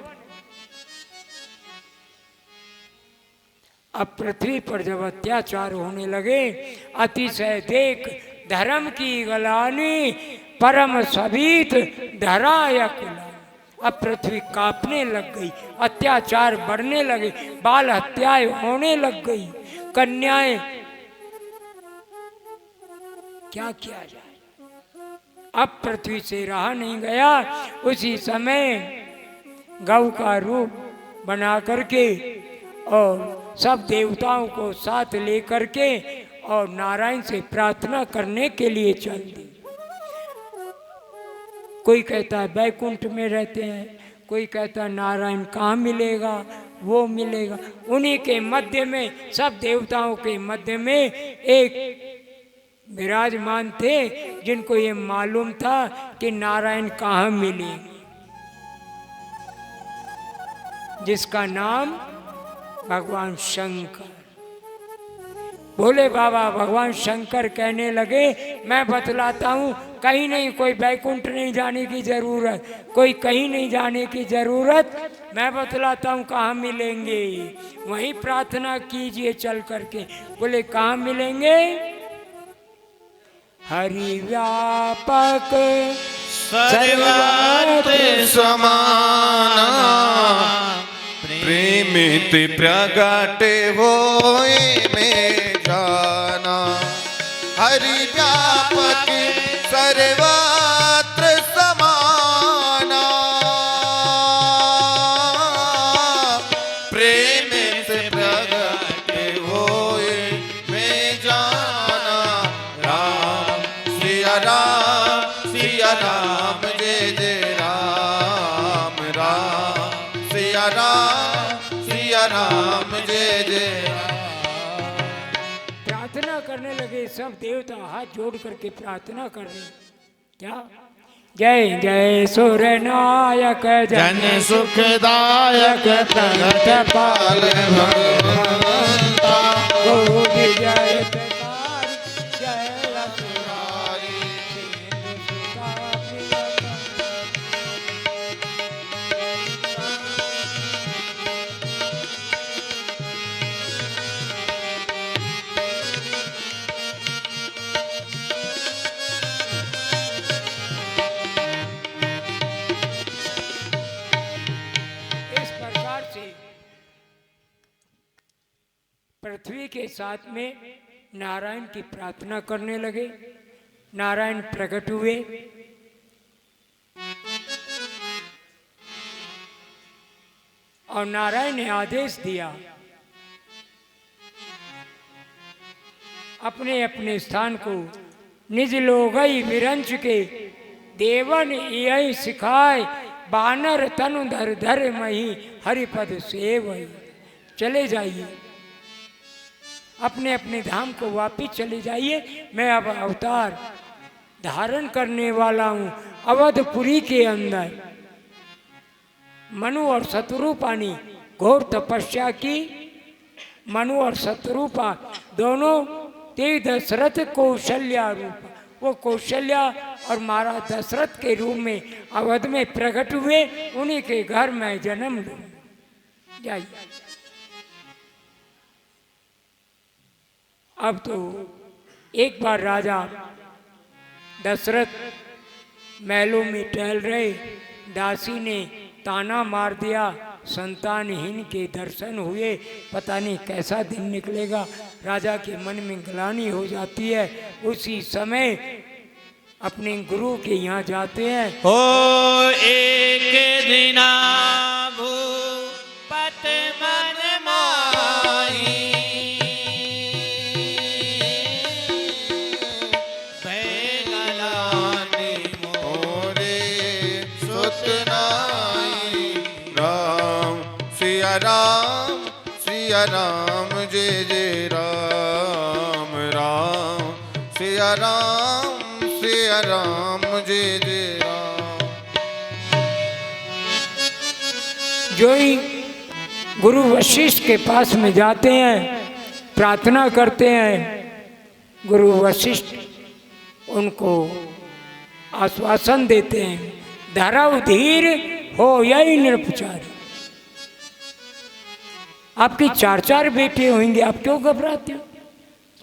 A: अब पृथ्वी पर जब अत्याचार होने लगे, अतिशय देख धर्म की गलानी, परम सभीत धराया कुलानी। अब पृथ्वी कांपने लग गई, अत्याचार बढ़ने लगे, बाल हत्याएं होने लग गई, कन्याएं, क्या किया जाए? अब पृथ्वी से रहा नहीं गया। उसी समय गौ का रूप बना करके और सब देवताओं को साथ लेकर के और नारायण से प्रार्थना करने के लिए चल दी। कोई कहता है बैकुंठ में रहते हैं, कोई कहता है नारायण कहाँ मिलेगा, वो मिलेगा। उन्हीं के मध्य में, सब देवताओं के मध्य में एक विराजमान थे, जिनको ये मालूम था कि नारायण कहाँ मिलेंगे, जिसका नाम भगवान शंकर। भोले बाबा भगवान शंकर कहने लगे, मैं बतलाता हूँ, कहीं नहीं, कोई बैकुंठ नहीं जाने की जरूरत, कोई कहीं नहीं जाने की जरूरत, मैं बतलाता हूँ कहाँ मिलेंगे, वहीं प्रार्थना कीजिए चल करके। बोले कहाँ मिलेंगे? हरि व्यापक
B: सर्वत्र
C: समाना, प्रेमित प्रगटे होए में जाना। हरि व्यापक सर्वत्र समाना, प्रेमित प्रगटे होए में जाना। राम सिया राम, सिया राम, जय जय राम राम।
A: करने लगे, सब देवता हाथ जोड़ करके प्रार्थना कर रहे हैं। क्या? जय जय सुर नायक
B: जन सुखदायक प्रगट पाल भगवंता।
A: गो विजय प्रकार जय असुरारी सिंधु सुता प्रियतम। इस प्रकार से पृथ्वी के साथ में नारायण की प्रार्थना करने लगे। नारायण प्रकट हुए। और नारायण ने आदेश दिया, अपने अपने स्थान को निज लोगई विरंच के देवन यही सिखाए, बानर तनु धर धर मही हरिपद सेवई। चले जाइए, अपने अपने धाम को वापिस चले जाइए। मैं अब अवतार धारण करने वाला हूँ अवधपुरी के अंदर। मनु और शत्रुपा ने घोर तपस्या की। मनु और शत्रुपा दोनों तेज दशरथ कौशल्या रूप, वो कौशल्या और महाराज दशरथ के रूप में अवध में प्रकट हुए। उन्हीं के घर में जन्म लूं। जाइए। अब तो एक बार राजा दशरथ महलों में टहल रहे, दासी ने ताना मार दिया, संतानहीन के दर्शन हुए। पता नहीं कैसा दिन निकलेगा। राजा के मन में ग्लानि हो जाती है। उसी समय अपने गुरु के यहाँ जाते हैं।
B: हो एक दिना भूपत मन माही,
C: गलानी मोरे सुतनाई। राम सिया राम सिया राम जय जय राम। राम सिया राम जय जय राम।
A: जो ही गुरु वशिष्ठ के पास में जाते हैं, प्रार्थना करते हैं, गुरु वशिष्ठ उनको आश्वासन देते हैं, धरव धीर हो यही निरपचारी। आपकी चार चार बेटे होंगे, आप क्यों घबराते हो?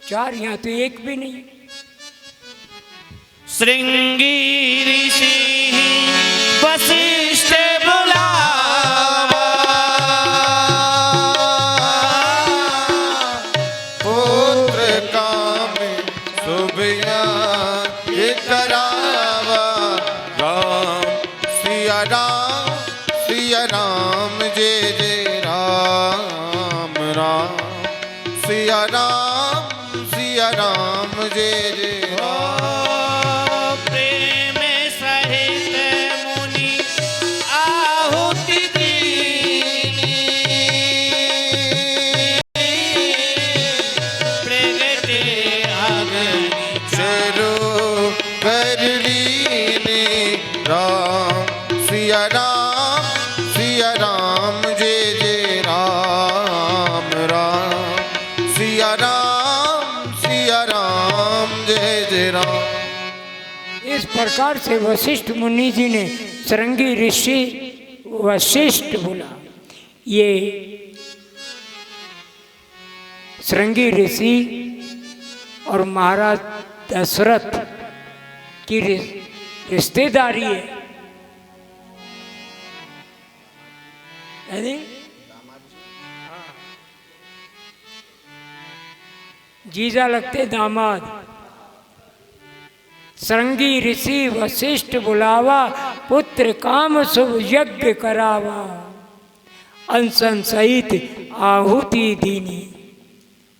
A: चार, यहाँ तो एक भी नहीं।
B: श्रृंगी ऋषि वशिष्ठ बुलावा,
C: पुत्र काम सुबिया ये करावा। राम सिया राम जय जय राम। राम सिया राम जय जय राम।
B: प्रेम सहित मुनि आहुति दीनी, प्रगटे अग्नि
C: चरो कर लीने। राम सिया राम जय जय राम। राम सिया राम जय जय राम।
A: इस प्रकार से वशिष्ठ मुनि जी ने श्रृंगी ऋषि वशिष्ठ बोला। ये श्रृंगी ऋषि और महाराज दशरथ की रिश्तेदारी है। यानी जीजा लगते दामाद। श्रृंगी ऋषि वशिष्ठ बुलावा, पुत्र काम शुभ यज्ञ करावा। अनशन सहित आहुति दीनी।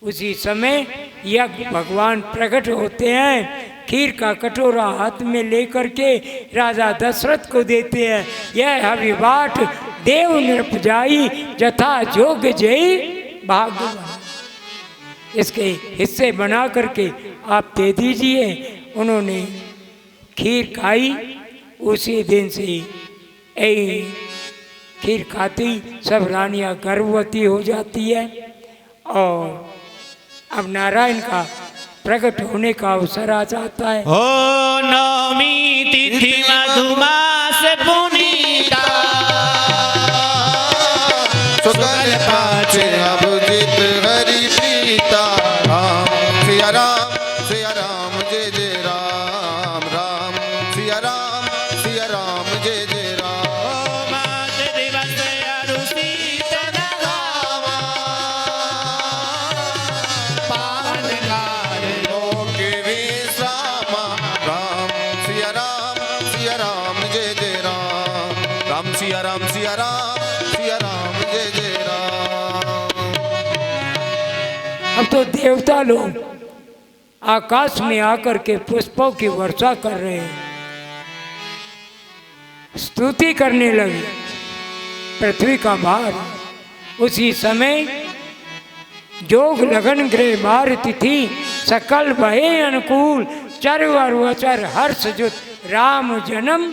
A: उसी समय यज्ञ भगवान प्रकट होते हैं। खीर का कटोरा हाथ में लेकर के राजा दशरथ को देते हैं। यह अभिबाट देव नृप जाई, जथा जोग जय भागवान। इसके हिस्से बना करके आप दे दीजिए। उन्होंने खीर खाई, उसी दिन से यही खीर खाती सब रानियां गर्भवती हो जाती है। और अब नारायण का प्रकट होने का अवसर आ जाता है।
B: ओ नवमी तिथि मधुमास पुनीता
C: सुगल पाचे अभिजीत हरि प्रीता राम सिया राम जय जय राम राम सिया राम जय जय राम
B: मात दिवस अरुषित नगावा पावनकार
C: लोके विश्रामा राम सिया राम जय जय राम राम सिया राम जय जय राम।
A: अब तो देवता लोग आकाश में आकर के पुष्पों की वर्षा कर रहे हैं, स्तुति करने लगे पृथ्वी का भार। उसी समय जोग लगन ग्रह बार तिथि सकल बहे अनुकूल चरवर वचर हर्ष जुत राम जन्म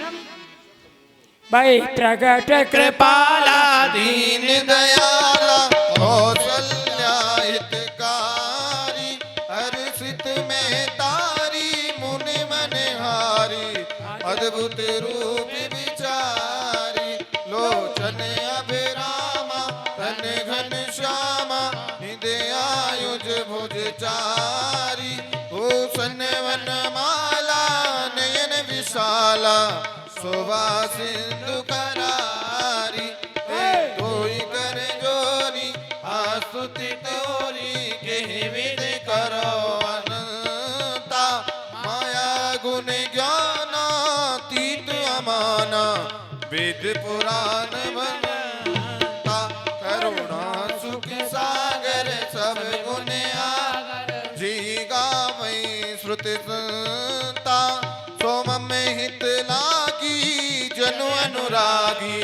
A: भय प्रगट कृपाला
C: दीन दयाला कौशल्या हितकारी हर्षित में तारी मुनि मनहारी अद्भुत रूप विचारी लोचन अभिरामा तन घन श्यामा हृदय आयुज भुज चारी भूषण वन माला नयन विशाला शोभा सिंधु करारी कोई कर जोरी आस्तुति तोरी के विद करो अनंता माया गुण ज्ञान तीत अमाना वेद पुराण बनता करुणा सुख सागर सब गुण आगर जी गावै श्रुति संता सोम में हित लागी जनु अनुरागी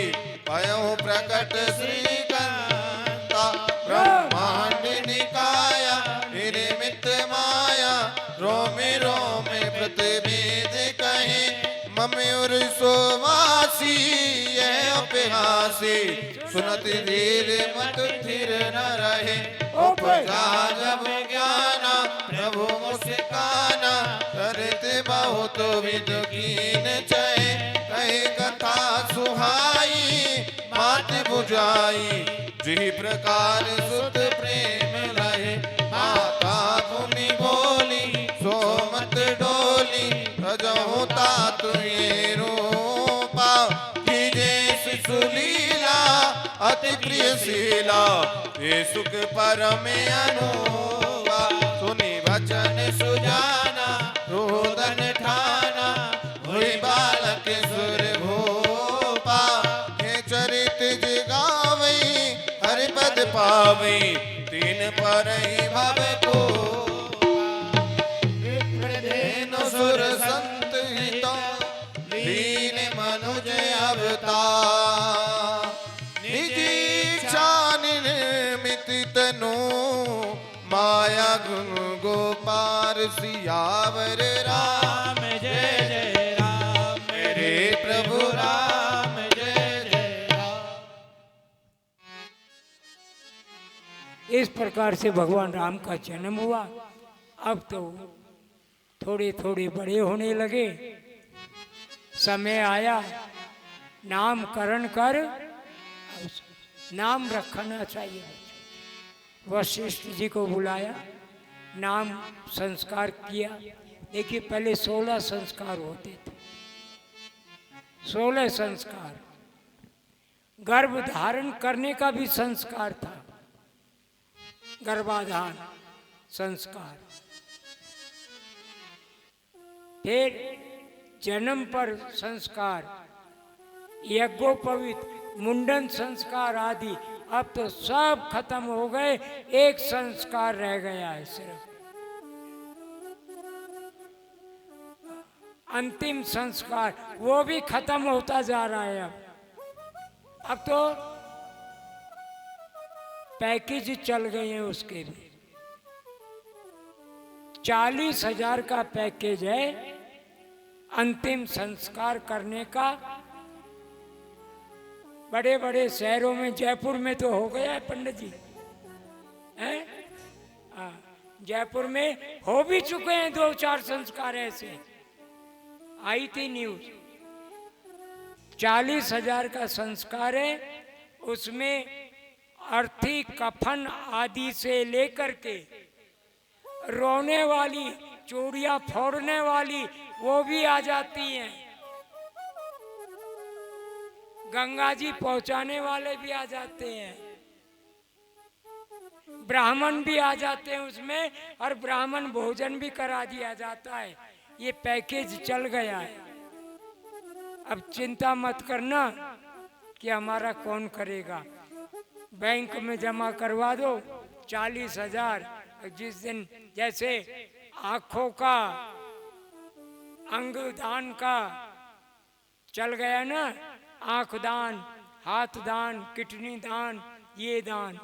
C: पयो प्रकट श्रीकांता ब्रह्मांड निकाया निर्मित माया रोमे रोमे प्रतिवेद कहे मम्यूर सोवासी यह उपहासी सुनत धीर मत थिर न रहे उपजा जब ज्ञाना प्रभु मुस्काना करत बहुत विद कीन चय कहे कथा सुहाई मात बुझाई जिहि प्रकार सुत प्रेम रहे माता भूमि बोली सोमत डोली रजहु तात ये रूपा कीजे शिशु लीला अति प्रिय शीला ये सुख परम अनुवा सुनि वचन सुजाना रोदन ठाना हुई बालक सुर भूपा हे चरित जिगावै हरि पद पावै तीन पर ही भव को विप्रधेनु सुर संत हितो लीन मनुज अवतार निजी इच्छा निर्मित तनु माया गुण गोपार सियावर राम
B: जय जय राम
C: मेरे प्रभु राम जय जय राम।
A: इस प्रकार से भगवान राम का जन्म हुआ। अब तो थोड़े थोड़े बड़े होने लगे, समय आया नामकरण कर नाम रखना चाहिए। वशिष्ठ जी को बुलाया, नाम संस्कार किया। देखिए पहले 16 संस्कार होते थे, 16 संस्कार। गर्भ धारण करने का भी संस्कार था, गर्भाधान संस्कार। फिर जन्म पर संस्कार, यज्ञोपवीत, मुंडन संस्कार आदि। अब तो सब खत्म हो गए, एक संस्कार रह गया है सिर्फ, अंतिम संस्कार। वो भी खत्म होता जा रहा है। अब तो पैकेज चल गए हैं उसके भी। 40,000 का पैकेज है अंतिम संस्कार करने का। बड़े बड़े शहरों में, जयपुर में तो हो गया है पंडित जी, हैं? हाँ, जयपुर में हो भी चुके हैं 2-4 संस्कार ऐसे, आई थी न्यूज। 40,000 का संस्कार है, उसमें अर्थी कफन आदि से लेकर के रोने वाली, चूड़ियां फोड़ने वाली वो भी आ जाती हैं, गंगा जी पहुंचाने वाले भी आ जाते हैं, ब्राह्मण भी आ जाते हैं उसमें, और ब्राह्मण भोजन भी करा दिया जाता है। ये पैकेज चल गया है। अब चिंता मत करना कि हमारा कौन करेगा, बैंक में जमा करवा दो 40,000। जिस दिन जैसे आंखों का, अंग दान का चल गया ना, आंख दान, हाथ दान, किडनी दान, ये दान,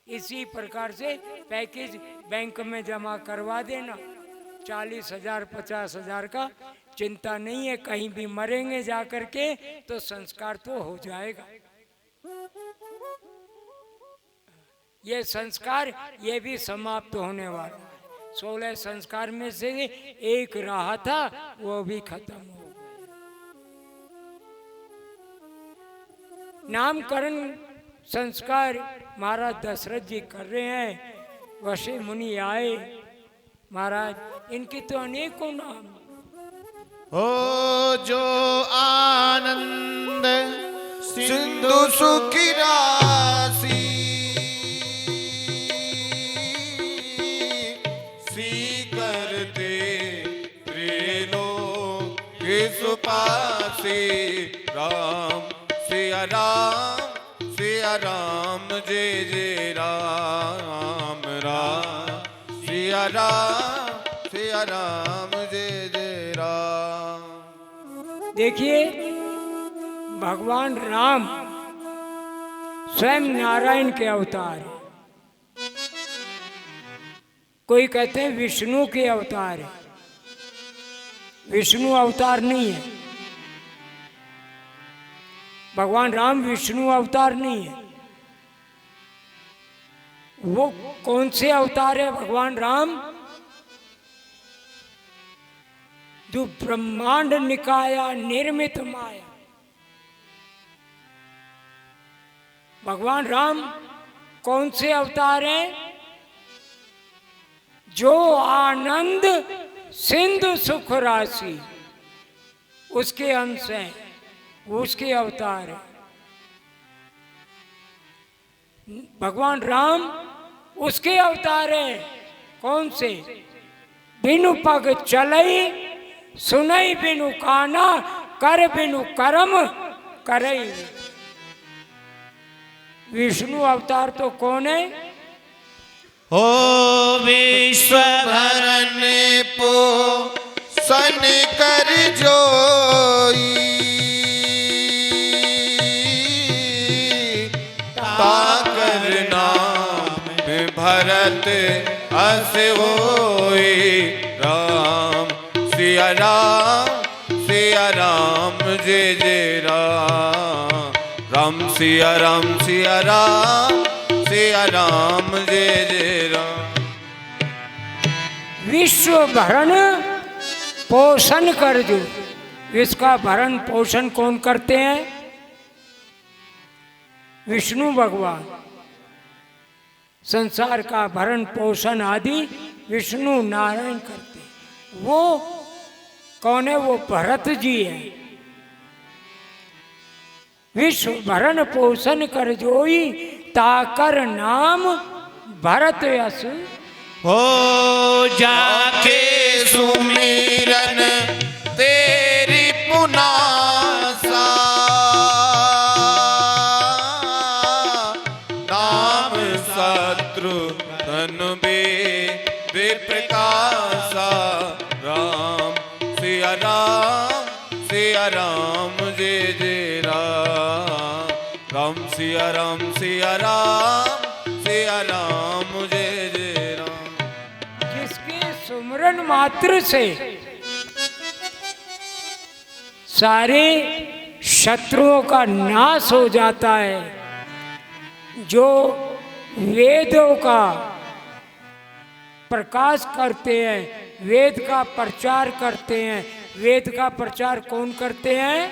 A: इसी प्रकार से पैकेज बैंक में जमा करवा देना। 40,000 50,000 का चिंता नहीं है, कहीं भी मरेंगे जाकर के तो संस्कार तो हो जाएगा। ये संस्कार ये भी समाप्त होने वाला है। 16 संस्कार में से एक रहा था, वो भी खत्म हो गया। नामकरण संस्कार महाराज दशरथ जी कर रहे हैं। वशी मुनि आए, महाराज इनके तो अनेकों नाम।
C: हो जो आनंद सिंधु सुखी राशि, सुपासी राम सिया राम सिया राम जय जय राम राम सिया राम जय जय राम।
A: देखिए भगवान राम स्वयं नारायण के अवतार है। कोई कहते हैं विष्णु के अवतार है, विष्णु अवतार नहीं है। भगवान राम विष्णु अवतार नहीं है। वो कौन से अवतार है भगवान राम? जो ब्रह्मांड निकाया निर्मित माया। भगवान राम कौन से अवतार हैं? जो आनंद सिंधु सुख राशि उसके अंश हैं, उसके अवतार है। भगवान राम उसके अवतार है। कौन से? बिनु पग चलई सुनई बिनु काना कर बिनु कर्म करई। विष्णु अवतार तो कौन है?
B: हो विश्व
C: भरन पो सन कर जोई, ताकर नाम भरत अस होई। राम सिया राम जय जय राम। राम सिया राम सिया राम जय जय राम।
A: विश्व भरण पोषण कर जो। इसका भरण पोषण कौन करते हैं? विष्णु भगवान। संसार का भरण पोषण आदि विष्णु नारायण करते हैं। वो कौन है? वो भरत जी है। विश्व भरण पोषण कर जोई ताकर नाम भरत यस।
B: हो जाके
C: सुमिरन तेरी पुनासा, नाम शत्रु धन बे प्रकाशा। राम सिया राम जय जय राम। राम सिया राम जय जय राम।
A: मात्र से सारे शत्रुओं का नाश हो जाता है। जो वेदों का प्रकाश करते हैं, वेद का प्रचार करते हैं। वेद का प्रचार कौन करते हैं?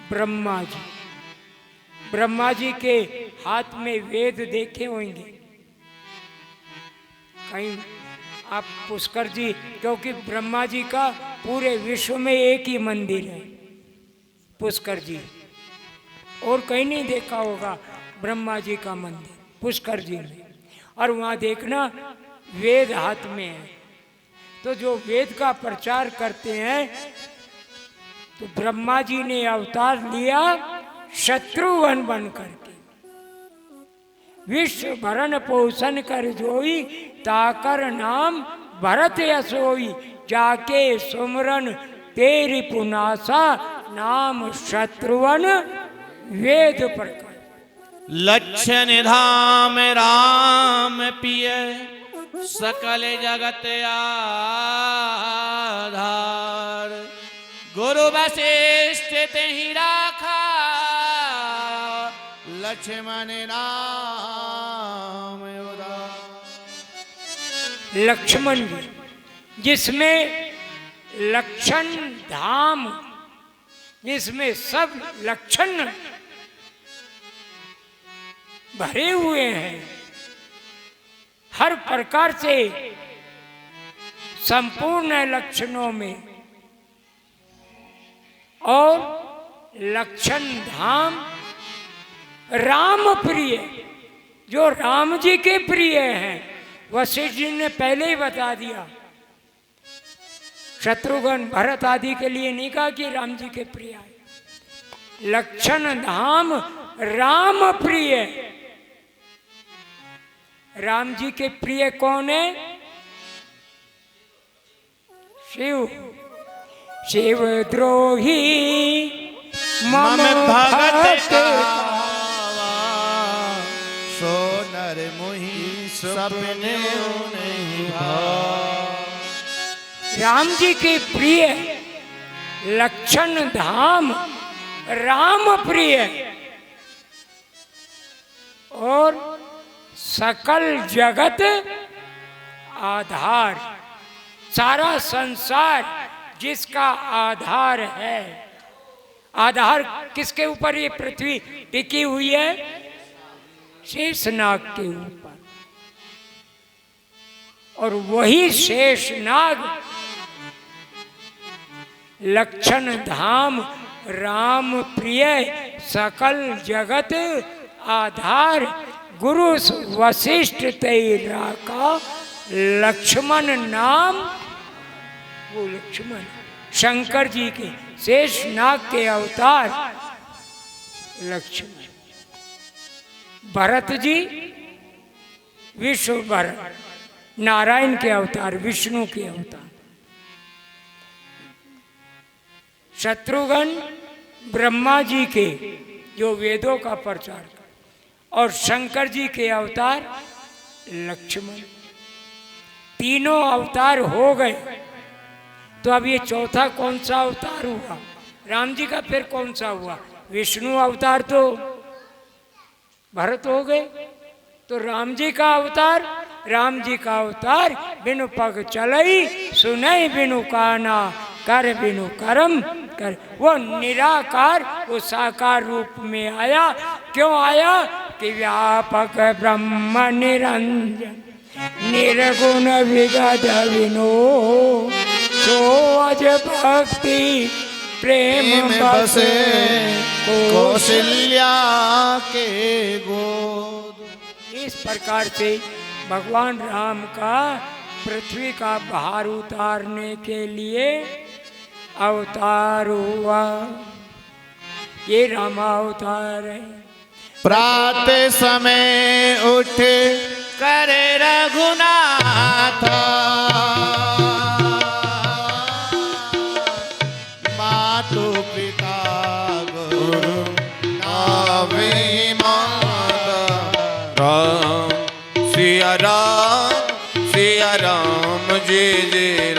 A: ब्रह्मा जी। ब्रह्मा जी के हाथ में वेद देखे होंगे कहीं आप, पुष्कर जी, क्योंकि ब्रह्मा जी का पूरे विश्व में एक ही मंदिर है, पुष्कर जी, और कहीं नहीं देखा होगा ब्रह्मा जी का मंदिर पुष्कर जी में। और वहाँ देखना वेद हाथ में है। तो जो वेद का प्रचार करते हैं, तो ब्रह्मा जी ने अवतार लिया शत्रुघ्न बन करके। विश्व भरण पोषण कर जोई, ताकर नाम भरत यश होई। जाके सुमरन तेरी पुनासा, नाम शत्रुघ्न वेद प्रकाश।
B: लक्षण धाम राम पिय, सकल जगत आधार। गुरु वशिष्ठ तेहि राखा, लक्ष्मण नाम उदार।
A: लक्ष्मण जी, जिसमें लक्षण धाम, जिसमें सब लक्षण भरे हुए हैं, हर प्रकार से संपूर्ण लक्षणों में, और लक्षण धाम राम प्रिय, जो राम जी के प्रिय हैं। वशिष्ठ जी ने पहले ही बता दिया, शत्रुघ्न भरत आदि के लिए नहीं कहा कि राम जी के प्रिय है। लक्षण धाम राम प्रिय। राम जी के प्रिय कौन है? शिव। शिव द्रोही मम भक्त,
B: सो नर मोहि सपने नहीं भाव।
A: राम जी के प्रिय लक्षण धाम राम प्रिय, और सकल जगत आधार। सारा संसार जिसका आधार है। आधार किसके ऊपर ये पृथ्वी टिकी हुई है? शेषनाग के ऊपर। और वही शेषनाग लक्षण धाम राम प्रिय, सकल जगत आधार। गुरु वशिष्ठ तेरा का लक्ष्मण नाम, वो लक्ष्मण शंकर जी के शेषनाग के अवतार लक्ष्मण। भरत जी विश्व भरत, नारायण के अवतार, विष्णु के अवतार। शत्रुघ्न ब्रह्मा जी के, जो वेदों का प्रचार कर, और शंकर जी के अवतार लक्ष्मण। तीनों अवतार हो गए, तो अब ये चौथा कौन सा अवतार हुआ? राम जी का फिर कौन सा हुआ? विष्णु अवतार तो भरत हो गए, तो राम जी का अवतार, राम जी का अवतार बिनु पग चलई, सुनई बिनु काना, कर बिनु करम कर। वो निराकार, वो साकार रूप में आया। क्यों आया? कि व्यापक ब्रह्म निरंजन, निर्गुण विगत विनो, सो अज भक्ति प्रेम बसे
B: कौशल्या के गोद।
A: इस प्रकार से भगवान राम का पृथ्वी का भार उतारने के लिए अवतार हुआ। ये रामावतार है।
B: प्रात समय उठ कर रघुनाथ, मातु पिता गुरु
C: नाभिमाता। राम सिया राम, सिया राम जय जय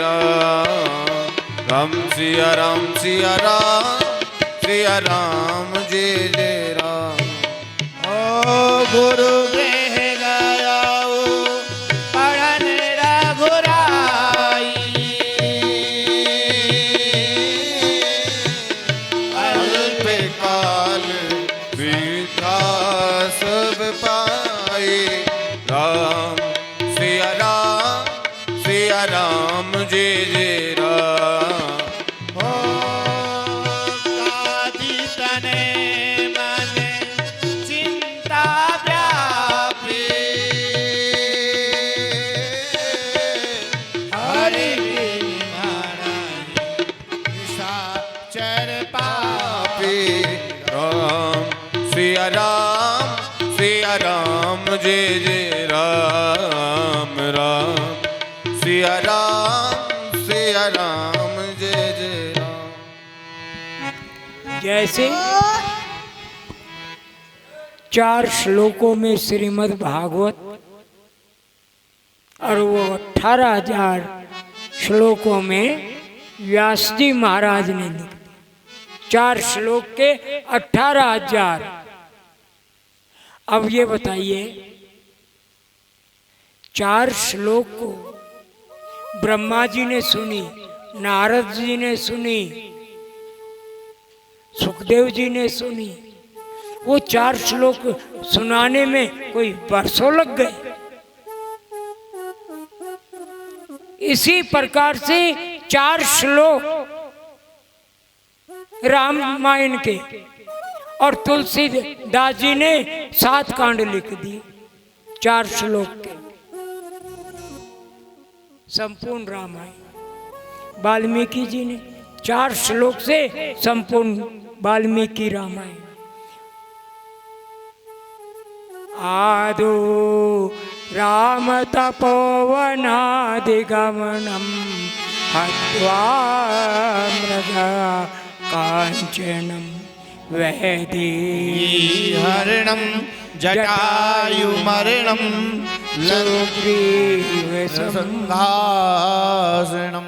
C: सिया राम सिया राम सिया राम जय जय राम।
B: ओ गुरु गृह गया पढ़न रघुराई,
C: अल्प काल बीता सब पाए। राम सिया राम जय जय राम।
B: ओ कादी तने मन चिंता व्यापी, हरि निशाचर पापी।
C: राम सिया राम जय जय राम। राम सिया राम जय जय राम।
A: जैसे 4 श्लोकों में श्रीमद् भागवत और वो 18,000 श्लोकों में व्यास जी महाराज ने लिख दिया। 4 श्लोक के 18,000। अब ये बताइए, 4 श्लोक को ब्रह्मा जी ने सुनी, नारद जी ने सुनी, सुखदेव जी ने सुनी। वो 4 श्लोक सुनाने में कोई बरसों लग गए। इसी प्रकार से 4 श्लोक रामायण के और तुलसीदास जी ने 7 कांड लिख दिए 4 श्लोक के। संपूर्ण रामायण वाल्मीकि जी ने 4 श्लोक से संपूर्ण वाल्मीकि रामायण। आदो राम तपोवनादिगमनम हत्वा मृगा कांचनम
B: हरणं जटायुमरणं लघुग्रीवसंहासनं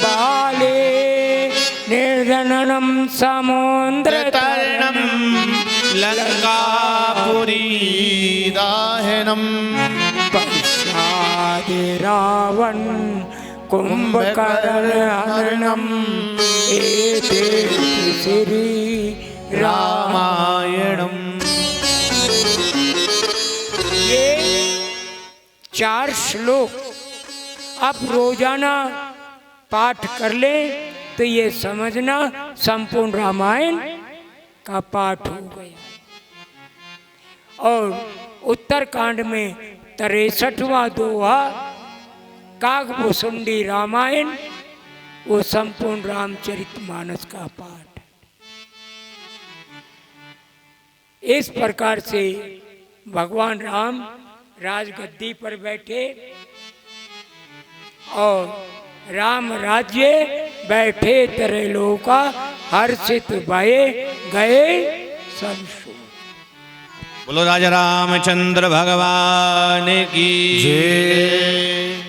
A: बाले निर्जननं समुद्रतरणं
B: लङ्कापुरीदाहनं
A: पश्चादि रावण कुंभकर्णहरणम् एते श्री
B: रामायणम्।
A: ये 4 श्लोक आप रोजाना पाठ कर ले तो ये समझना संपूर्ण रामायण का पाठ हो गया। और उत्तरकांड में 63वां दोहा काकभूषुंडी रामायण, वो संपूर्ण रामचरितमानस का पाठ। इस प्रकार से भगवान राम राजगद्दी पर बैठे और राम राज्य बैठे तेरे लोका हर्षित भये गए सब सो।
B: बोलो राजा रामचंद्र भगवान की जय।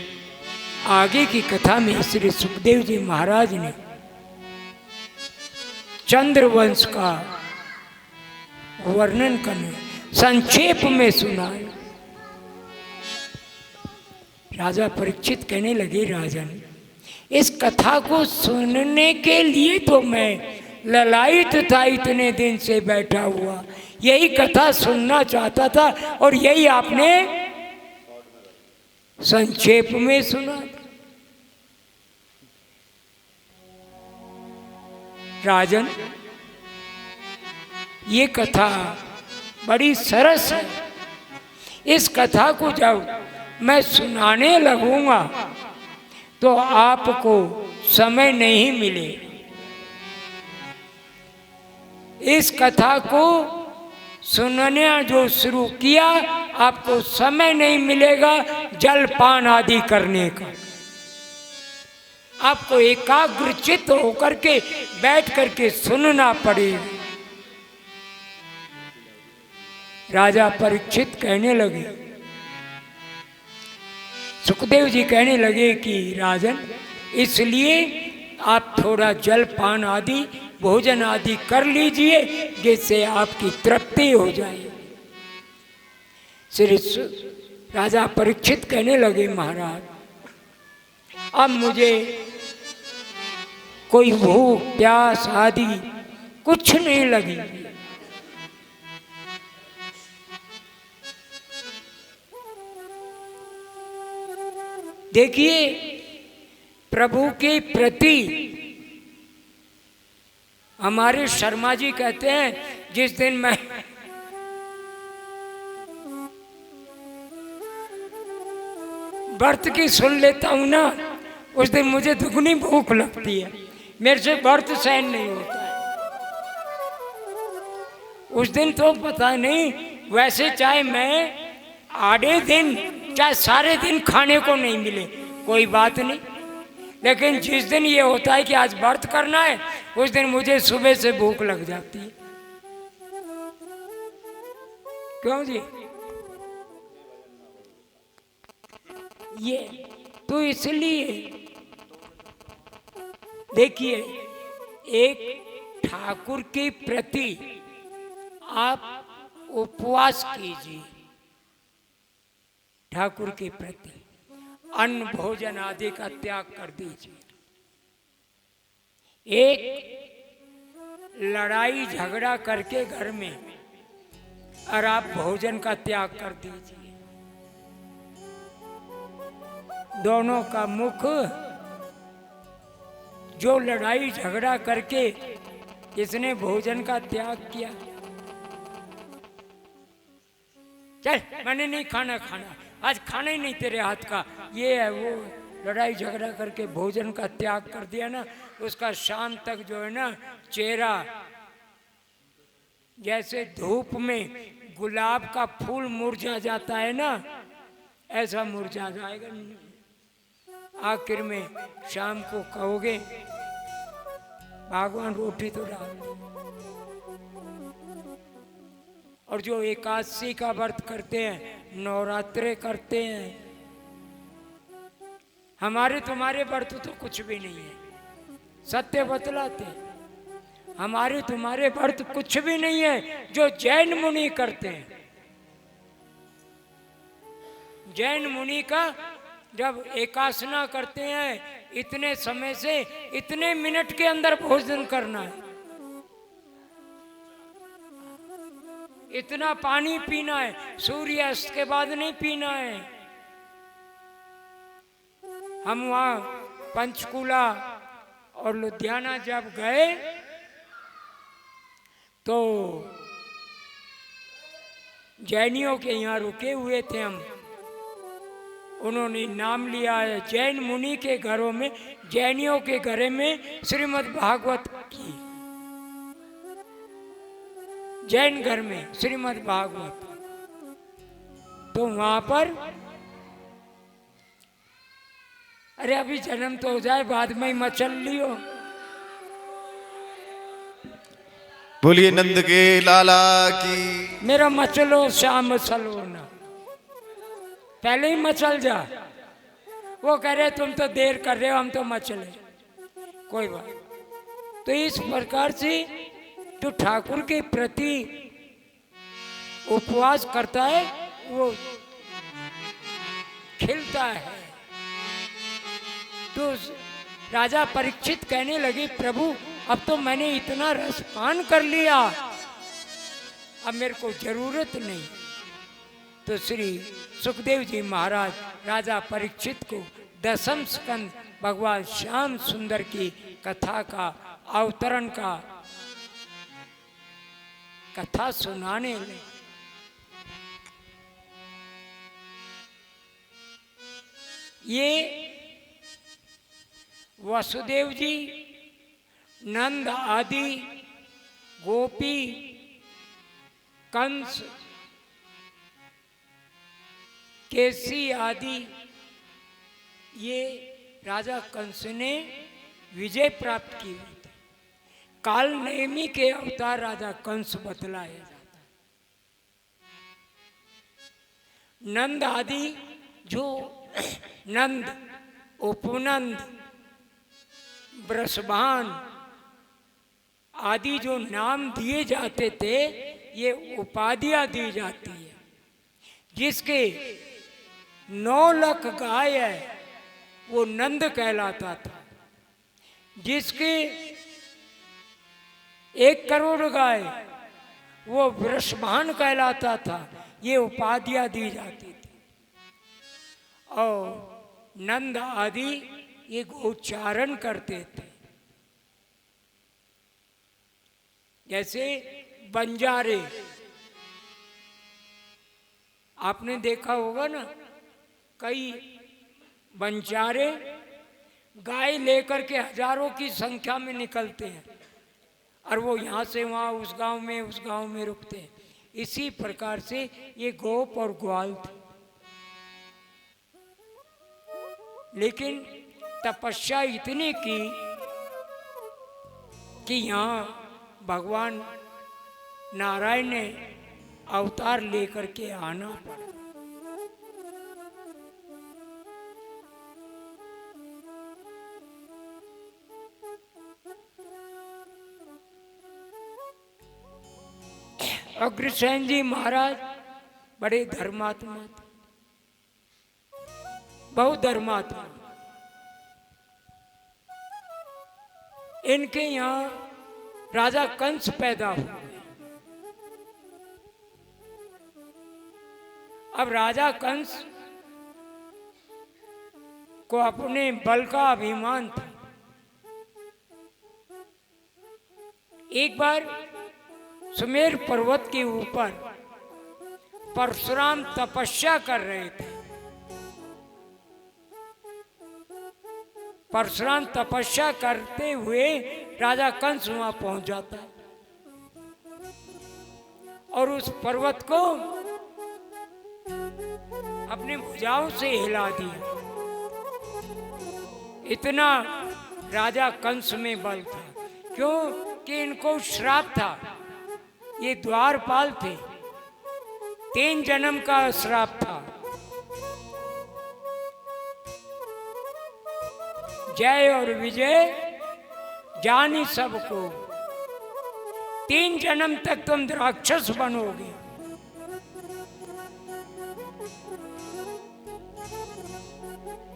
A: आगे की कथा में श्री सुखदेव जी महाराज ने चंद्रवंश का वर्णन करने संक्षेप में सुनाया। राजा परीक्षित कहने लगे, राजन इस कथा को सुनने के लिए तो मैं ललायित था, इतने दिन से बैठा हुआ यही कथा सुनना चाहता था और यही आपने संक्षेप में सुना। राजन ये कथा बड़ी सरस है। इस कथा को जब मैं सुनाने लगूंगा तो आपको समय नहीं मिले। इस कथा को सुनने जो शुरू किया आपको समय नहीं मिलेगा जलपान आदि करने का। आपको एकाग्रचित्त होकर के बैठ करके सुनना पड़ेगा। राजा परीक्षित कहने लगे, सुखदेव जी कहने लगे कि राजन इसलिए आप थोड़ा जलपान आदि भोजन आदि कर लीजिए, जिससे आपकी तृप्ति हो जाए। राजा परीक्षित कहने लगे, महाराज अब मुझे कोई भूख प्यास आदि कुछ नहीं लगी। देखिए, प्रभु के प्रति हमारे शर्मा जी कहते हैं, जिस दिन मैं व्रत की सुन लेता हूं ना, उस दिन मुझे दुगनी भूख लगती है, मेरे से व्रत सहन नहीं होता है। उस दिन तो पता नहीं, वैसे चाहे मैं आधे दिन चाहे सारे दिन खाने को नहीं मिले कोई बात नहीं, लेकिन जिस दिन ये होता है कि आज व्रत करना है, उस दिन मुझे सुबह से भूख लग जाती है। क्यों जी? ये तो इसलिए देखिए, एक ठाकुर के प्रति आप उपवास कीजिए, ठाकुर के प्रति अन्न भोजन आदि का त्याग कर दीजिए। एक लड़ाई झगड़ा करके घर में और आप भोजन का त्याग कर दीजिए। दोनों का मुख, जो लड़ाई झगड़ा करके इसने भोजन का त्याग किया, चल मैंने नहीं खाना, आज खाना ही नहीं तेरे हाथ का, ये है वो, लड़ाई झगड़ा करके भोजन का त्याग कर दिया ना, उसका शाम तक जो है ना चेहरा जैसे धूप में गुलाब का फूल मुरझा जाता है ना, ऐसा मुरझा जाएगा। आखिर में शाम को कहोगे, भगवान रोटी तो डाल दो। और जो एकादशी का व्रत करते हैं, नवरात्रे करते हैं, हमारे तुम्हारे व्रत तो कुछ भी नहीं है, सत्य बतलाते हैं। हमारे तुम्हारे व्रत कुछ भी नहीं है जो जैन मुनि करते हैं। जैन मुनि का जब एकासना करते हैं, इतने समय से इतने मिनट के अंदर भोजन करना है, इतना पानी पीना है, सूर्यास्त के बाद नहीं पीना है। हम वहाँ पंचकूला और लुधियाना जब गए तो जैनियों के यहाँ रुके हुए थे हम, उन्होंने नाम लिया है जैन मुनि के घरों में, जैनियों के घर में श्रीमद् भागवत की, जैन घर में श्रीमद् भागवत। तो वहां पर अरे अभी जन्म तो हो जाए, बाद में ही मचल लियो।
C: बोलिए नंद के लाला की।
A: मेरा मचलो श्याम मचलो ना, पहले ही मचल जा। वो कह रहे तुम तो देर कर रहे हो, हम तो मचले, कोई बात। तो इस प्रकार से जो ठाकुर के प्रति उपवास करता है वो खिलता है। तो राजा परीक्षित कहने लगे, प्रभु अब तो मैंने इतना रसपान कर लिया, अब मेरे को जरूरत नहीं। तो श्री सुखदेव जी महाराज राजा परीक्षित को दसम स्कंद भगवान श्याम सुंदर की कथा का अवतरण का कथा सुनाने लगे। ये वसुदेव जी, नंद आदि, गोपी, कंस, केसी आदि, ये राजा कंस ने विजय प्राप्त की हुई थी। काल नेमी के अवतार राजा कंस बतलाया जाता है। नंद आदि जो नंद, उपनंद, वृषभान आदि जो नाम दिए जाते थे, ये उपाधियां दी जाती है। जिसके 9 लाख गाय है वो नंद कहलाता था, जिसके 1 करोड़ गाय वो वृषभान कहलाता था। ये उपाधियां दी जाती थी। और नंद आदि ये गोचारण करते थे। जैसे बंजारे, आपने देखा होगा ना, कई बंजारे गाय लेकर के हजारों की संख्या में निकलते हैं और वो यहाँ से वहाँ, उस गांव में रुकते हैं। इसी प्रकार से ये गोप और ग्वाल थे। लेकिन तपस्या इतनी की कि यहाँ भगवान नारायण ने अवतार लेकर के आना पड़ा। अग्रसेन जी महाराज बड़े धर्मात्मा थे, बहुत धर्मात्मा। इनके यहाँ राजा कंस पैदा हुए। अब राजा कंस को अपने बल का अभिमान था। एक बार सुमेर पर्वत के ऊपर परशुराम तपस्या कर रहे थे। परशुराम तपस्या करते हुए राजा कंस वहां पहुंच जाता है और उस पर्वत को अपनी भुजाओं से हिला दिया। इतना राजा कंस में बल था। क्यों कि इनको श्राप था। ये द्वारपाल थे, 3 जन्म का श्राप था। जय और विजय जानी सबको, 3 जन्म तक तुम राक्षस बनोगे।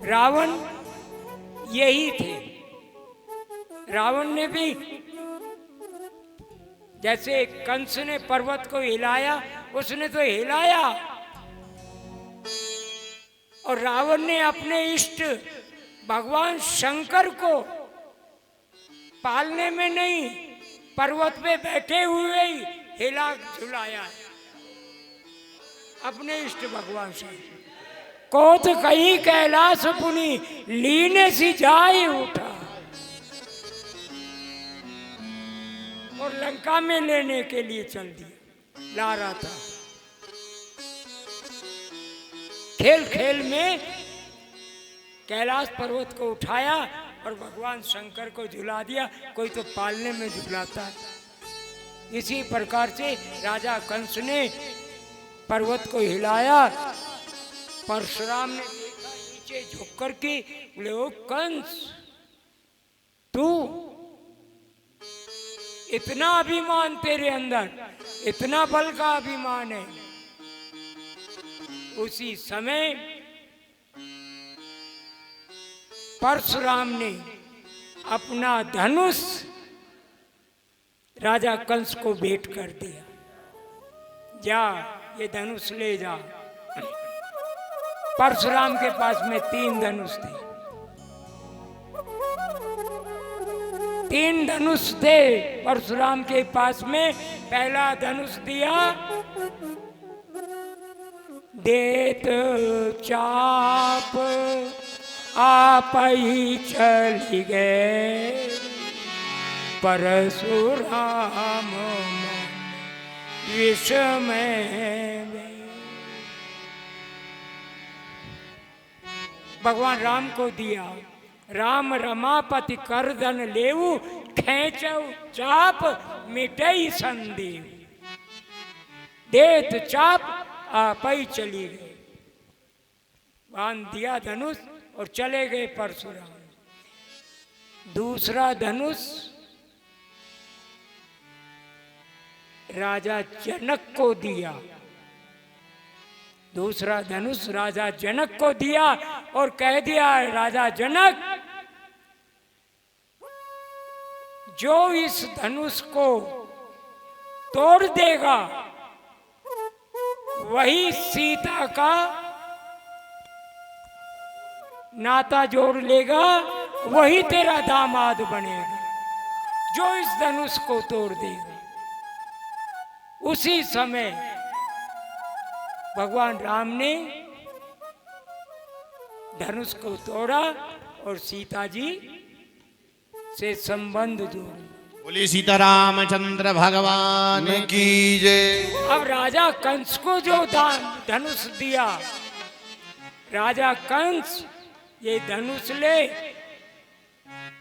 A: रावण यही थे। रावण ने भी जैसे कंस ने पर्वत को हिलाया, उसने तो हिलाया, और रावण ने अपने इष्ट भगवान शंकर को पालने में नहीं, पर्वत पे बैठे हुए ही हिला झुलाया अपने इष्ट भगवान शंकर। कोत कहीं कैलाश पुनि लीने सी जाए उठा, और लंका में लेने के लिए चल दिया, ला रहा था। खेल खेल में कैलाश पर्वत को उठाया और भगवान शंकर को झुला दिया। कोई तो पालने में झुलाता है। इसी प्रकार से राजा कंस ने पर्वत को हिलाया। परशुराम ने देखा नीचे झुक कर के, बोले ओ कंस, तू इतना अभिमान तेरे अंदर, इतना बल का अभिमान है। उसी समय परशुराम ने अपना धनुष राजा कंस को भेंट कर दिया। जा, ये धनुष ले जा। परशुराम के पास में 3 धनुष थे। 3 धनुष थे परशुराम के पास में। पहला धनुष दिया, देत चाप आप ही चली गए, परशुराम विषमय। भगवान राम को दिया। राम रमापति कर धन लेऊ, खेचौ चाप मिटई संदेव। देत चाप आप ही चली गए। बांध दिया धनुष और चले गए परशुराम। दूसरा धनुष राजा जनक को दिया, दूसरा धनुष राजा जनक को दिया और कह दिया, राजा जनक, जो इस धनुष को तोड़ देगा वही सीता का नाता जोड़ लेगा, वही तेरा दामाद बनेगा, जो इस धनुष को तोड़ देगा। उसी समय भगवान राम ने धनुष को तोड़ा और सीता जी से संबंध जोड़ा।
B: बोलिए सीतारामचंद्र भगवान
C: की जय।
A: अब राजा कंस को जो धनुष दिया, राजा कंस ये धनुष ले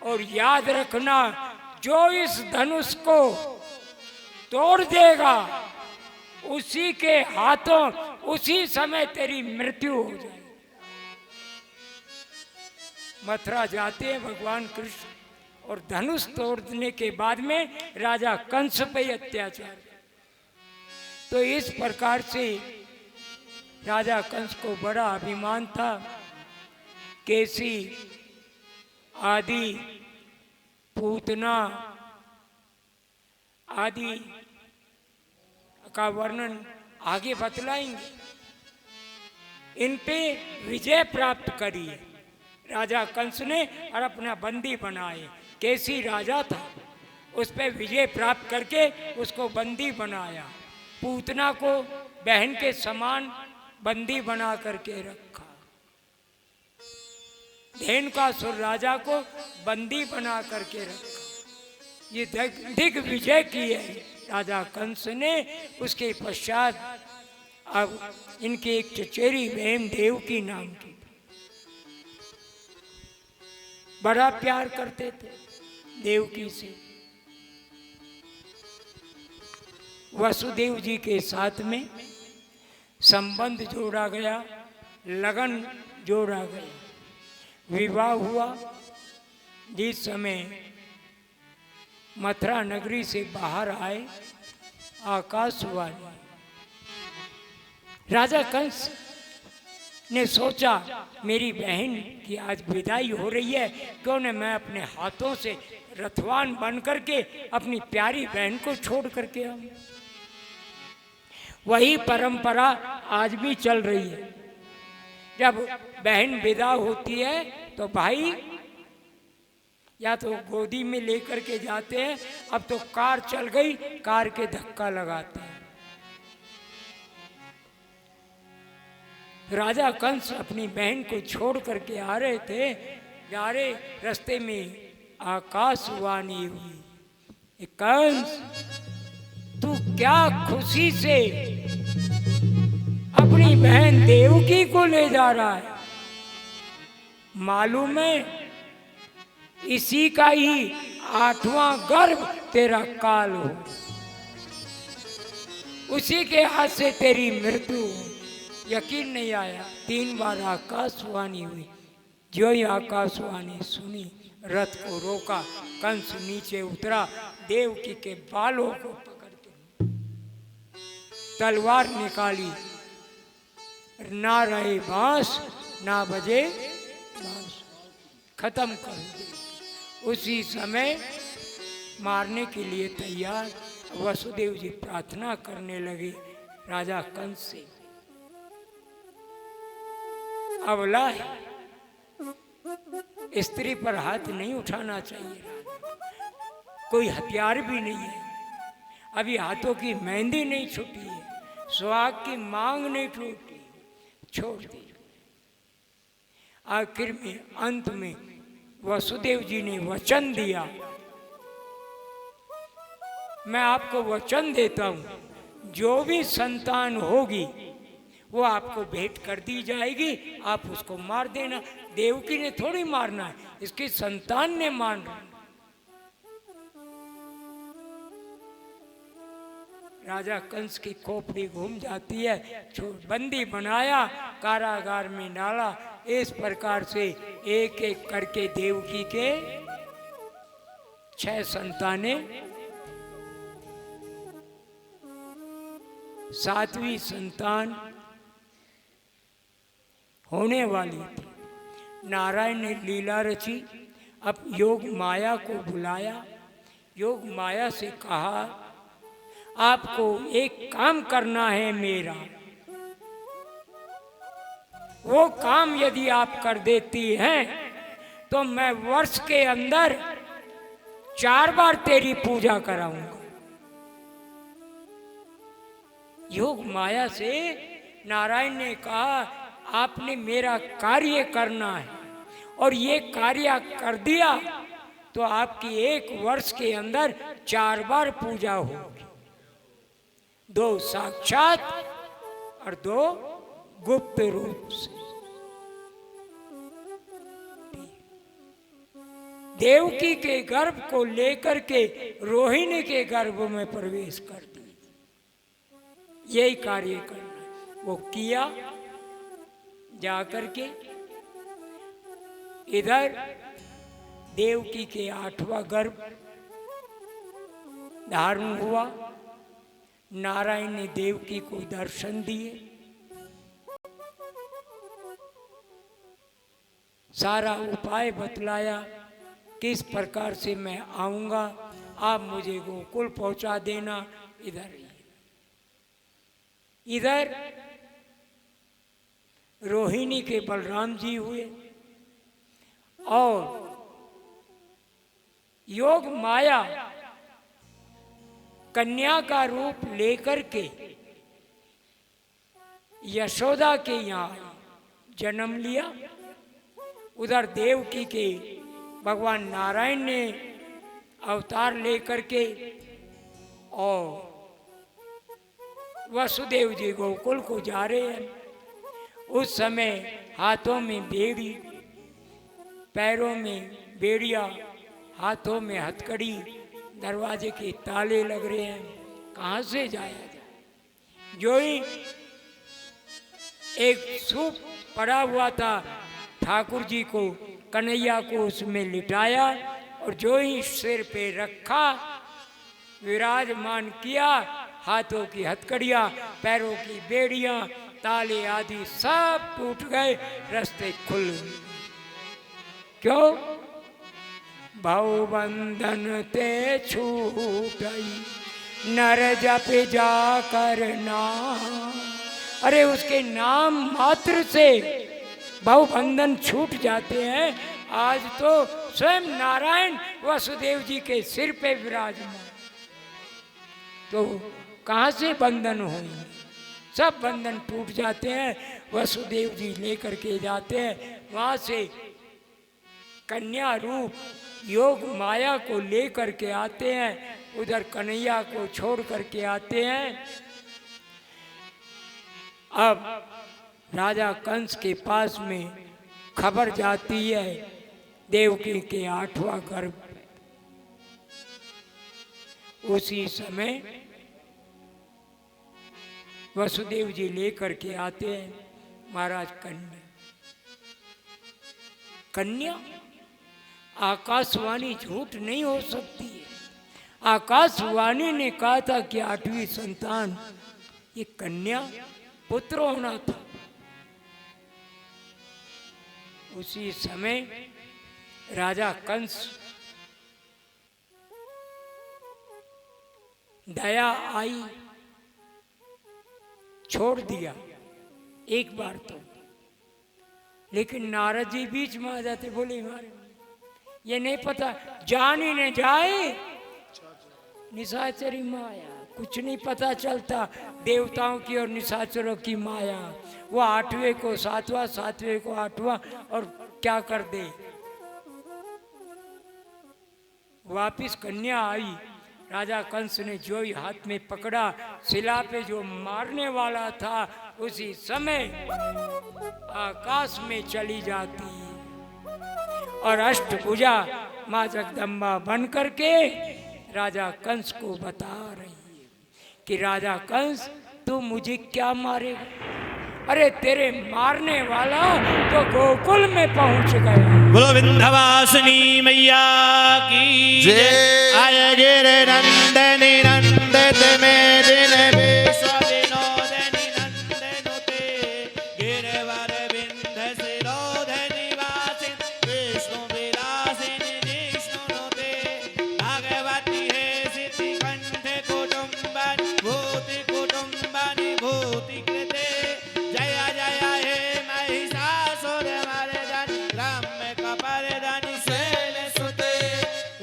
A: और याद रखना, जो इस धनुष को तोड़ देगा उसी के हाथों उसी समय तेरी मृत्यु हो जाए। मथुरा जाते हैं भगवान कृष्ण और धनुष तोड़ने के बाद में राजा कंस पे अत्याचार। तो इस प्रकार से राजा कंस को बड़ा अभिमान था। केसी आदि पूतना आदि का वर्णन आगे बतलाएंगे। इन पे विजय प्राप्त करी है राजा कंस ने और अपना बंदी बनाए। केसी राजा था, उस पर विजय प्राप्त करके उसको बंदी बनाया। पूतना को बहन के समान बंदी बना करके रखा। धेनुकासुर राजा को बंदी बना करके रखा। ये दिग्विजय की है राजा कंस ने। उसके पश्चात अब इनकी एक चचेरी बहन देवकी नाम की, बड़ा प्यार करते थे देवकी से। वसुदेव जी के साथ में संबंध जोड़ा गया, लगन जोड़ा गया, विवाह हुआ। जिस समय मथुरा नगरी से बाहर आए, आकाशवाणी, राजा कंस ने सोचा मेरी बहन की आज विदाई हो रही है, क्यों न मैं अपने हाथों से रथवान बन करके अपनी प्यारी बहन को छोड़ करके आऊं। वही परंपरा आज भी चल रही है। जब बहन विदा होती है तो भाई या तो गोदी में लेकर के जाते हैं, अब तो कार चल गई, कार के धक्का लगाते हैं। राजा कंस अपनी बहन को छोड़ करके आ रहे थे, जा रहे रास्ते में आकाशवाणी हुई, कंस तू क्या खुशी से अपनी बहन देवकी को ले जा रहा है? मालूम है इसी का ही 8वां गर्भ तेरा काल हो, उसी के हाथ से तेरी मृत्यु हो। यकीन नहीं आया, 3 बार आकाशवाणी हुई। जो ही आकाशवाणी सुनी, रथ को रोका, कंस नीचे उतरा, देवकी के बालों को पकड़ के तलवार निकाली। ना रहे बांस, ना बजे बांस, खत्म कर दी। उसी समय मारने के लिए तैयार। वसुदेव जी प्रार्थना करने लगे राजा कंस से, अबला है, स्त्री पर हाथ नहीं उठाना चाहिए। कोई हथियार भी नहीं है, अभी हाथों की मेहंदी नहीं छूटी है, सुहाग की मांग नहीं टूटी, छोड़ दी। आखिर में अंत में वसुदेव जी ने वचन दिया, मैं आपको वचन देता हूं, जो भी संतान होगी वो आपको भेंट कर दी जाएगी, आप उसको मार देना। देवकी ने थोड़ी मारना है, इसकी संतान ने मारना। राजा कंस की खोपड़ी घूम जाती है, बंदी बनाया, कारागार में डाला। इस प्रकार से एक एक करके देवकी के 6 संतानें, 7वीं संतान होने वाली थी। नारायण ने लीला रची, अब योग माया को बुलाया, योग माया से कहा आपको एक काम करना है मेरा, वो काम यदि आप कर देती हैं तो मैं वर्ष के अंदर 4 बार तेरी पूजा कराऊंगा। योग माया से नारायण ने कहा आपने मेरा कार्य करना है और ये कार्य कर दिया तो आपकी 1 वर्ष के अंदर 4 बार पूजा होगी, 2 साक्षात और 2 गुप्त रूप से। देवकी के गर्भ को लेकर के रोहिणी के गर्भ में प्रवेश कर दी, यही कार्य करना। वो किया, जाकर के इधर देवकी के 8वां गर्भ धारण हुआ। नारायण ने देवकी को दर्शन दिए, सारा उपाय बतलाया किस प्रकार से मैं आऊंगा, आप मुझे गोकुल पहुंचा देना। इधर रोहिणी के बलराम जी हुए और योग माया कन्या का रूप लेकर के यशोदा के यहाँ जन्म लिया। उधर देवकी के भगवान नारायण ने अवतार लेकर के और वसुदेव जी गोकुल को जा रहे हैं। उस समय हाथों में बेड़ी, पैरों में बेड़िया, हाथों में हथकड़ी, दरवाजे के ताले लग रहे हैं, कहाँ से जाया जाए। जो ही एक सूप पड़ा हुआ था, ठाकुर जी को, कन्हैया को उसमें लिटाया और जो ही सिर पे रखा, विराजमान किया, हाथों की हथकड़ियाँ, पैरों की बेड़ियाँ, ताले आदि सब टूट गए, रास्ते खुल गए। क्यों? भवबंधन ते छूटई नर जप जा करना। अरे उसके नाम मात्र से भवबंधन छूट जाते हैं। आज तो स्वयं नारायण वसुदेव जी के सिर पे विराजमान, तो कहाँ से बंधन होंगे? सब बंधन टूट जाते हैं। वसुदेव जी लेकर के जाते हैं, वहाँ से कन्या रूप योग माया को लेकर के आते हैं, उधर कन्हैया को छोड़ करके आते हैं। अब राजा कंस के पास में खबर जाती है देवकी के 8वां गर्भ। उसी समय वसुदेव जी लेकर के आते हैं महाराज कन्या। कन्या आकाशवाणी झूठ नहीं हो सकती है। आकाशवाणी ने कहा था कि 8वीं संतान ये कन्या पुत्र होना था। उसी समय राजा कंस दया आई, छोड़ दिया एक बार तो, लेकिन नारद जी बीच में आ जाते, बोले मारे ये नहीं पता, जान ही न जाए निशाचरी माया, कुछ नहीं पता चलता देवताओं की और निशाचरों की माया। वो 8वें को 7वां, 7वें को 8वां, और क्या कर दे। वापिस कन्या आई, राजा कंस ने जो ही हाथ में पकड़ा, शिला पे जो मारने वाला था, उसी समय आकाश में चली जाती और अष्टभुजा माँ जगदम्बा बन करके राजा कंस को बता रही है कि राजा कंस तू मुझे क्या मारेगा? अरे तेरे मारने वाला तो गोकुल में पहुंच गया।
B: बोलो विंध्यवासिनी मैया की
C: जय।
B: आय गिर नंदनी नंदित में दिन विश्व विनोदनी नंदनुते गिरवर विंध्य शिरोधनि वासिन विष्णु विलासिनी जिष्णुनुते भगवती हे सिद्धि कंठ कुटुंबनि भूति कृते जय जय हे महिषासुर मर्दनि रम्य कपर्दनि शैलसुते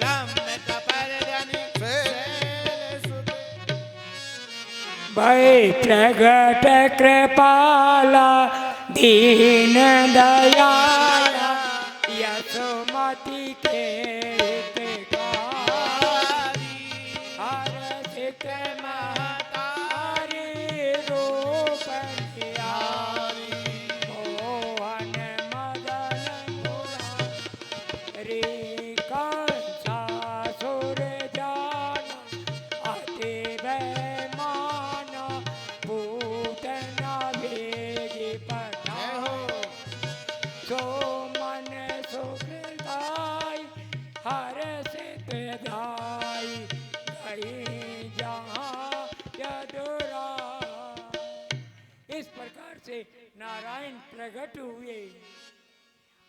B: रम्य कपर्दनि शैलसुते।
A: भय प्रगट कृपाला दीन दयाला यशोमति के हितकारी हर्षित महतारी रूप धियारी मोहन मदन मुरारी कंसासुर जान अति बेमान पूतना भेगी पठाओ सो मन सुखदाई हर सित धाई कहीं जहाँ यदुरा। इस प्रकार से नारायण प्रकट हुए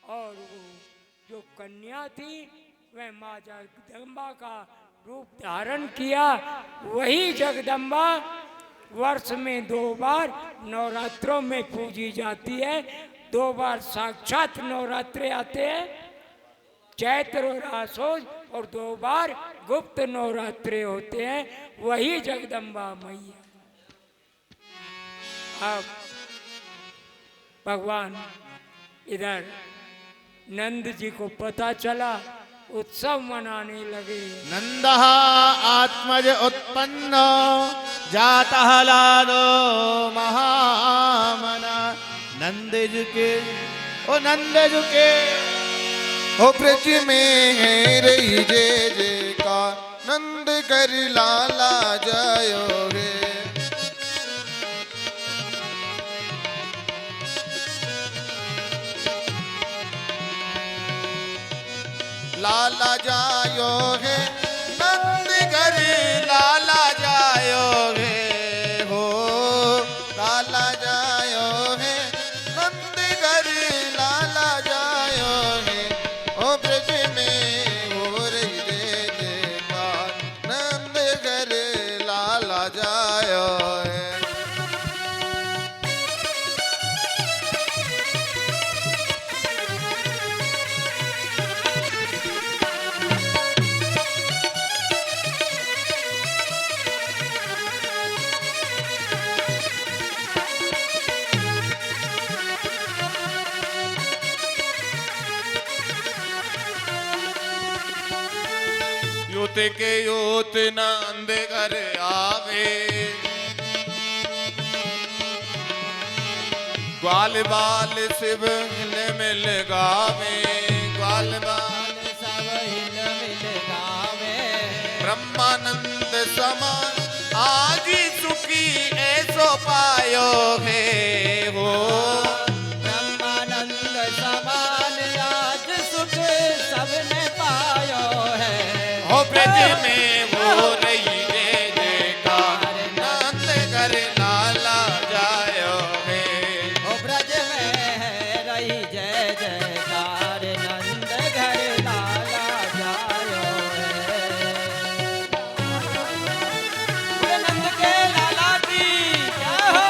A: और वो जो कन्या थी वह माँ जगदम्बा का रूप धारण किया। वही जगदम्बा वर्ष में 2 बार नवरात्रों में पूजी जाती है। 2 बार साक्षात नवरात्रे आते हैं, चैत्र और आसोज, और 2 बार गुप्त नवरात्रे होते हैं। वही जगदम्बा मैया। अब भगवान इधर नंद जी को पता चला, उत्सव मनाने लगे।
B: नंदः आत्मज उत्पन्न जातः लादो महामना नंद जुके ओ नंद जुके
C: हो ब्रज में है रही जय जयकार नंद कर लाला जयो रे। लाला जायो है नंद घर लाला जायो है हो लाला जायो है नंद घर लाला जायो है ओ ब्रज में हो रही जय जयकार नंद घर लाला जायो है। यूत के यूत नंद घर आवे ग्वाल बाल शिव हिल मिल गावे ग्वाल बाल
D: सब हिल मिल गावे
C: ब्रह्मानंद समान आजी सुखी ऐसो पायो है हो
D: ब्रह्मानंद समान आज सुख सबने पायो है
C: हो ब्रज में हो रही जय जयकार नंद घर लाला जायो है।
D: ओ ब्रज में है रही जय जयकार नंद घर लाला जायो है। बोले नंद के लाला की जय हो।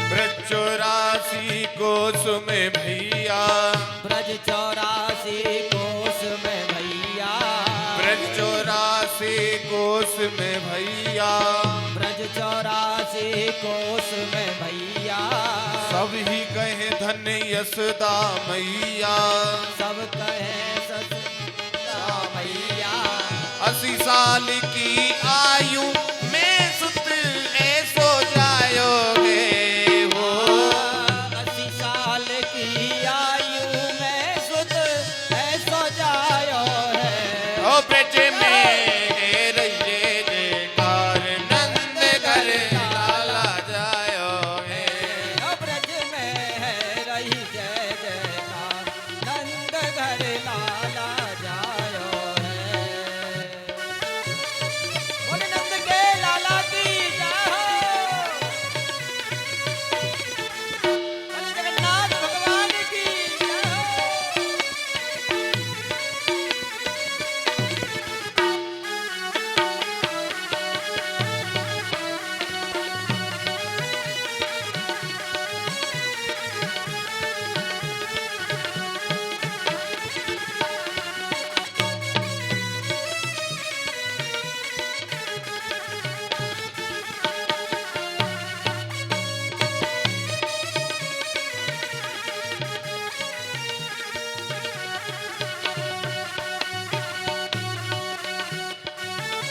C: ब्रज 84 कोस में भैया
D: ब्रज 84 कोस में भैया
C: ब्रज 84 कोस में भैया
D: ब्रज 84 कोस में भैया
C: सब ही कहे धन्य यशोदा मैया
D: सब कहे ससुरा मैया
C: 80 साल की आयु में सुत ऐसो जायोगे हो।
D: 80 साल की आयु में सुत ऐसो जायो है।
C: ओ ब्रज में रहिए जयकार नंद घर लाला जायो है।
D: ओ ब्रज में है रही जय जयकार नंद घर लाला जायो है। बोले नंद के लाला की जय हो। बोले जगन्नाथ भगवान की जय हो।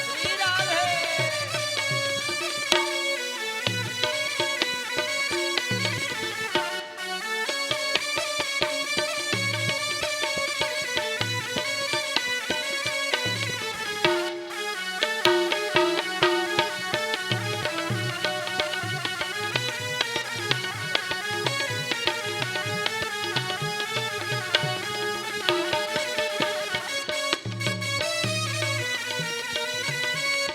D: श्री राधे।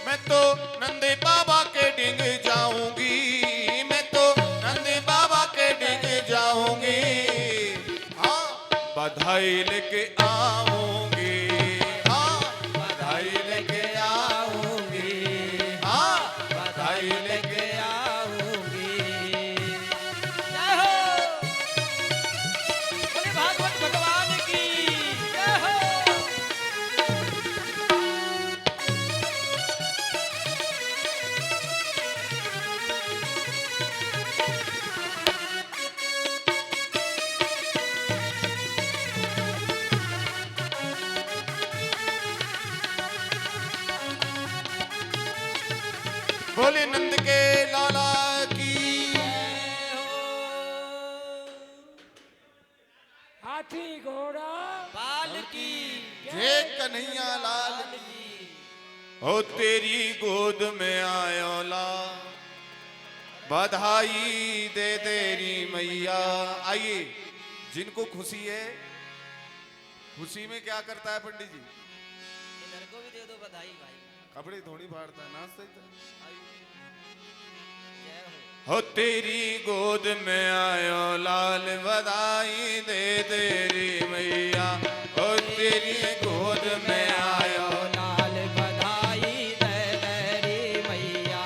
C: मैं तो नंदे बाबा के डिंग जाऊंगी, मैं तो नंदे बाबा के डिंग जाऊंगी। हाँ बधाई लेके आऊंगी, हाँ बधाई लेके आऊंगी, हाँ बधाई लेके
D: आऊंगी। जय हो। बोले भागवत भगवान की जय हो।
C: बोले नंद के लाला की।
D: जय हो।
A: हाथी घोड़ा
D: बाल की
C: जय कन्हैया लाल की। हो तेरी गोद में आयो ला, बधाई दे तेरी मैया। आइए, जिनको खुशी है, खुशी में क्या करता है पंडित जी?
D: इधर को भी दे दो बधाई भाई।
C: कपड़े थोड़ी फाड़ता है, नाचता ही था।
D: जय हो।
C: हो तेरी गोद में आयो लाल, बधाई दे तेरी मैया। हो तेरी गोद में आयो
D: लाल बधाई दे तेरी मैया।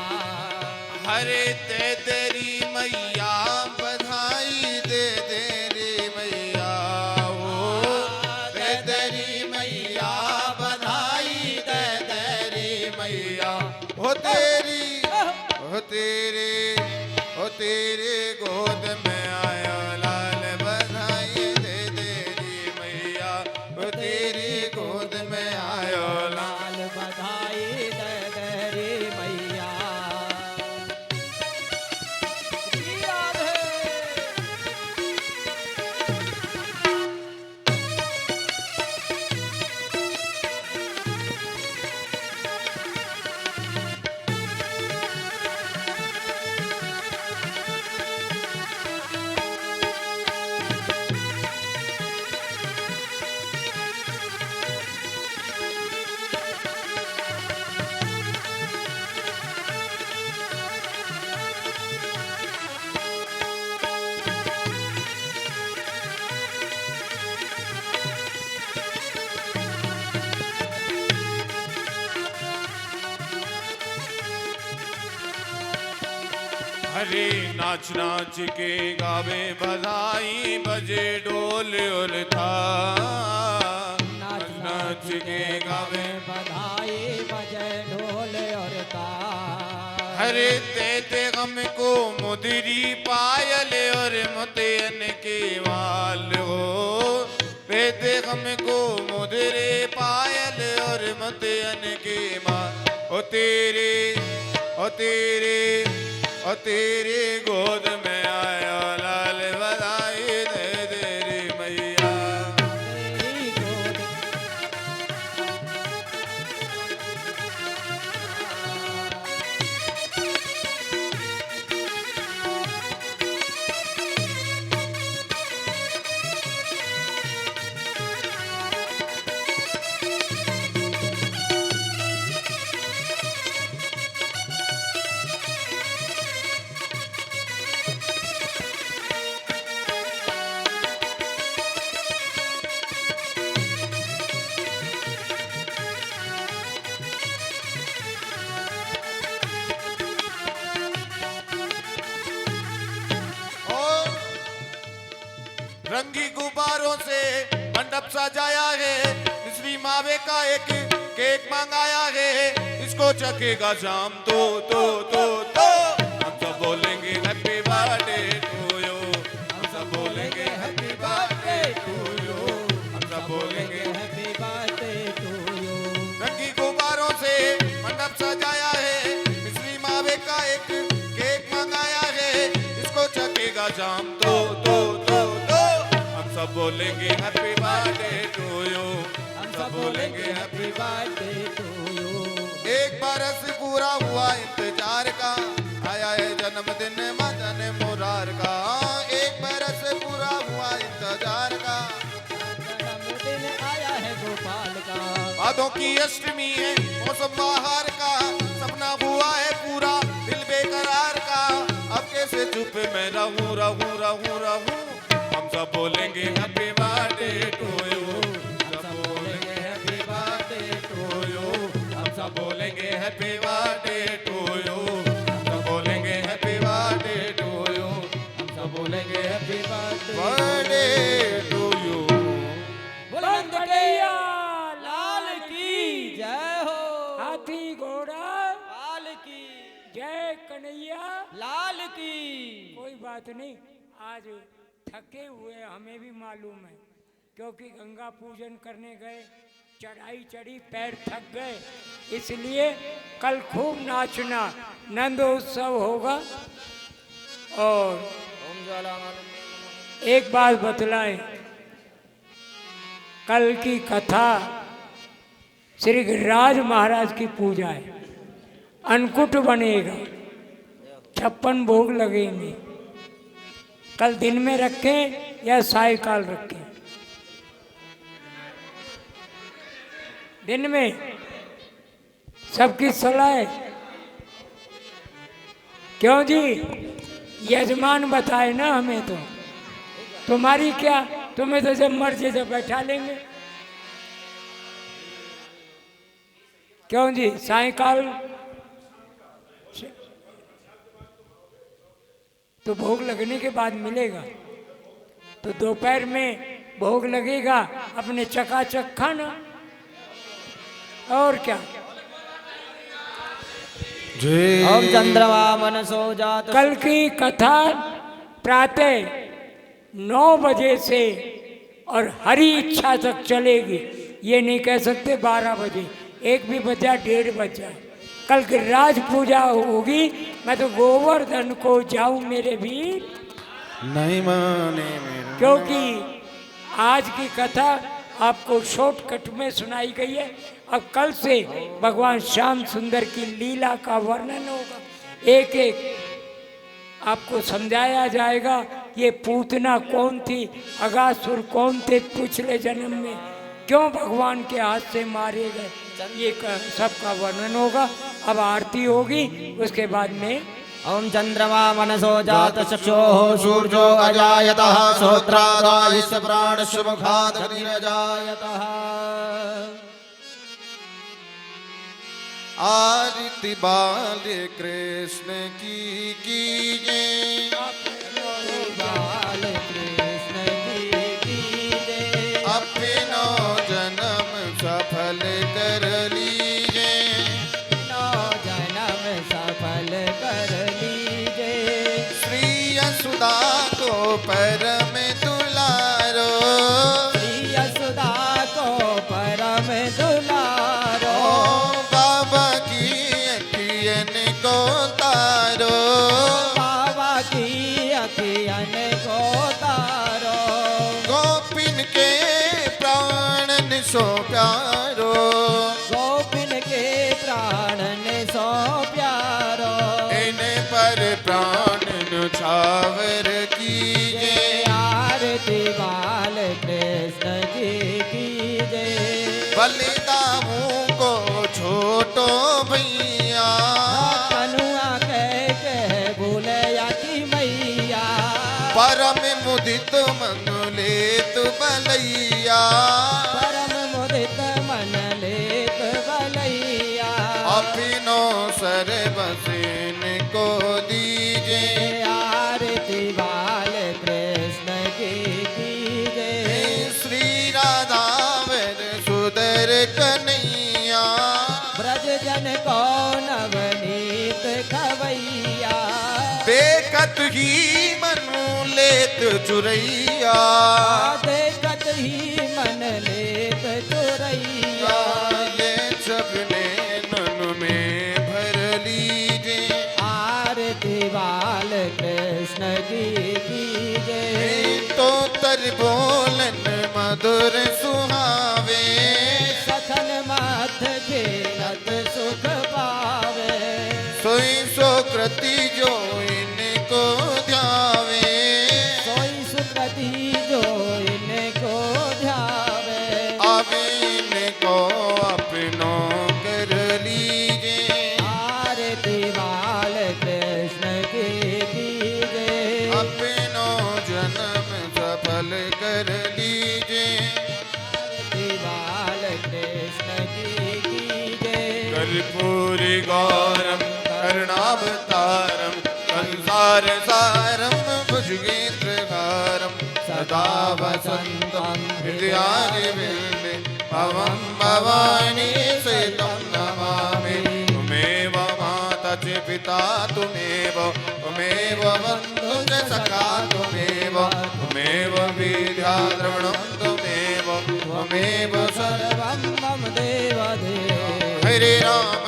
C: हरे दे तेरी मैया, बधाई दे तेरी मैया। ओ दे तेरी मैया, बधाई दे तेरी मैया। हो तेरी, हो तेरे, हो तेरे गोद में आया लाल, बधाई दे तेरी मैया। हो तेरी गोद में आया लाल।
D: लाल बधाई दे तेरी मैया। श्री राधे।
C: हरे नाच नाच के गावे बधाई, बजे डोल और थाल। नाच नाच के गावे
D: बधाई बजे ढोल और ताल।
C: हरे ते ते गम को मुदरी पायल और मुतियन के वाल हो। ते ते गम को मुदरे पायल और मत अनके माँ ओ तेरे गोद में आया लाल बधाई दे तेरी मैया।
D: तेरी गोद
C: और रंगी गुब्बारों से मंडप सजाया है, मिश्री मावे का एक केक मंगाया है, इसको चखेगा शाम तो हम सब बोलेंगे हैप्पी बर्थडे टू यू, हम सब बोलेंगे हैप्पी बर्थडे टू यू, हम सब बोलेंगे।
D: Happy birthday to you.
C: रंगी गुब्बारों से मंडप सजाया है, मिश्री मावे का एक केक मंगाया है, इसको चखेगा शाम तो हम सब बोलेंगे हैप्पी बर्थडे टू यू,
D: हम सब बोलेंगे हैप्पी बर्थडे टू यू।
C: एक बरस पूरा हुआ इंतजार का, आया है जन्मदिन मदन मुरार का। एक बरस पूरा हुआ इंतजार का,
D: जन्मदिन आया है गोपाल का।
C: बादों की अष्टमी है मौसम बाहर का, सपना हुआ है पूरा दिल बेकरार का। अब कैसे चुप मैं रहूं, हम सब बोलेंगे हैप्पी बर्थडे टू यू, हम सब बोलेंगे हैप्पी बर्थडे टू यू, हम सब बोलेंगे हैप्पी बर्थडे टू यू, हम सब बोलेंगे हैप्पी बर्थडे टू यू, हम सब बोलेंगे हैप्पी बर्थडे टू यू।
D: बुलंद कन्हैया लाल की जय हो।
A: हाथी घोड़ा
D: लाल की
A: जय कन्हैया।
D: लाल की।
A: कोई बात नहीं, आज थके हुए हमें भी मालूम है, क्योंकि गंगा पूजन करने गए, चढ़ाई चढ़ी, पैर थक गए, इसलिए कल खूब नाचना, नंद उत्सव होगा। और
D: ओम ज्वाला
A: एक बात बतलाएं, कल की कथा श्री गिरिराज महाराज की पूजा है, अन्नकूट बनेगा, 56 भोग लगेंगे। कल दिन में रखें या सायकाल रखें? दिन में। सबकी सलाह है। क्यों जी? यजमान बताए ना हमें, तो तुम्हारी क्या, तुम्हें तो जब मर्जी जब बैठा लेंगे। क्यों जी? सायकाल तो भोग लगने के बाद मिलेगा, तो दोपहर में भोग लगेगा, अपने चकाचक खाना, और क्या।
D: ओम चंद्रमा मनसो जात।
A: कल की कथा प्रातः 9 बजे से और हरी इच्छा तक चलेगी, ये नहीं कह सकते 12 बजे, 1 भी बजा, 1:30 बजा। कल गिरिराज पूजा होगी, मैं तो गोवर्धन को जाऊं मेरे वीर,
C: नहीं माने मेरा,
A: क्योंकि आज की कथा आपको शॉर्टकट में सुनाई गई है। अब कल से भगवान श्याम सुंदर की लीला का वर्णन होगा, एक एक आपको समझाया जाएगा। ये पूतना कौन थी, अगासुर कौन थे पिछले जन्म में, क्यों भगवान के हाथ से मारे गए, ये सबका वर्णन होगा। अब आरती होगी, उसके बाद में
D: ओम चंद्रमा मनसो जात चक्षुः
C: सूर्यो अजायतः श्रोत्रादायस्य प्राणस्य मुखात्
D: अजायतः।
C: आरती बाल कृष्ण की कीजिए,
D: बाल कृष्ण की कीजिए,
C: अपनो जन्म सफल कर लीजिए,
D: नौ जन्म सफल कर लीजिए।
C: श्री यशोदा को परम दुलारो,
D: श्री यशोदा को परम दुलारो,
C: तारो
D: बाबा की अखियन को तारो
C: गोपिन के प्राणन सो प्यारो
D: गोपिन के प्राणन सो प्यारो
C: इन पर प्राण न्यौछावर कीजे
D: आरती बाल कृष्ण की कीजे
C: बलिदाऊं को छोटो भैया
D: कनुआ कह भूलया की मैया
C: परम मुदित मन लेत बलैया
D: परम मुदित मन लेत बलैया
C: अपनो सर्वसेन को दीजे
D: आरती बाल कृष्ण की कीजे
C: श्री राधा वर सुदर कन्हैया
D: ब्रज जन को नवनीत खवैया
C: देखत ही मनु लेत चुरैया
D: देखत ही मन लेत चुरैया
C: ये सबने नन में भर लीजे
D: आरती बाल कृष्ण की कीजे
C: तो तर बोलन मधुर सुहावे
D: सखन माथ खेलत सुख पावे
C: सोई सो कृति जो इनको ध्यावे
D: सोई सुकृति जो इनको ध्यावे
C: आवे इनको अपनो कर लीजे
D: आरती बाल कृष्ण की कीजे
C: अपनो जन्म सफल कर लीजे
D: आरती बाल कृष्ण की कीजे
C: कर्पूरी गौरम करुणावतारम संसार सारम भुजगेन्द्रहारम सदा वसंतम हृदयारविंदे भवं भवानी सेतं नमामि त्वमेव माता च पिता त्वमेव त्वमेव बन्धु च सखा त्वमेव विद्या द्रविणं त्वमेव
D: सर्वं मम देवदेव
C: हरे राम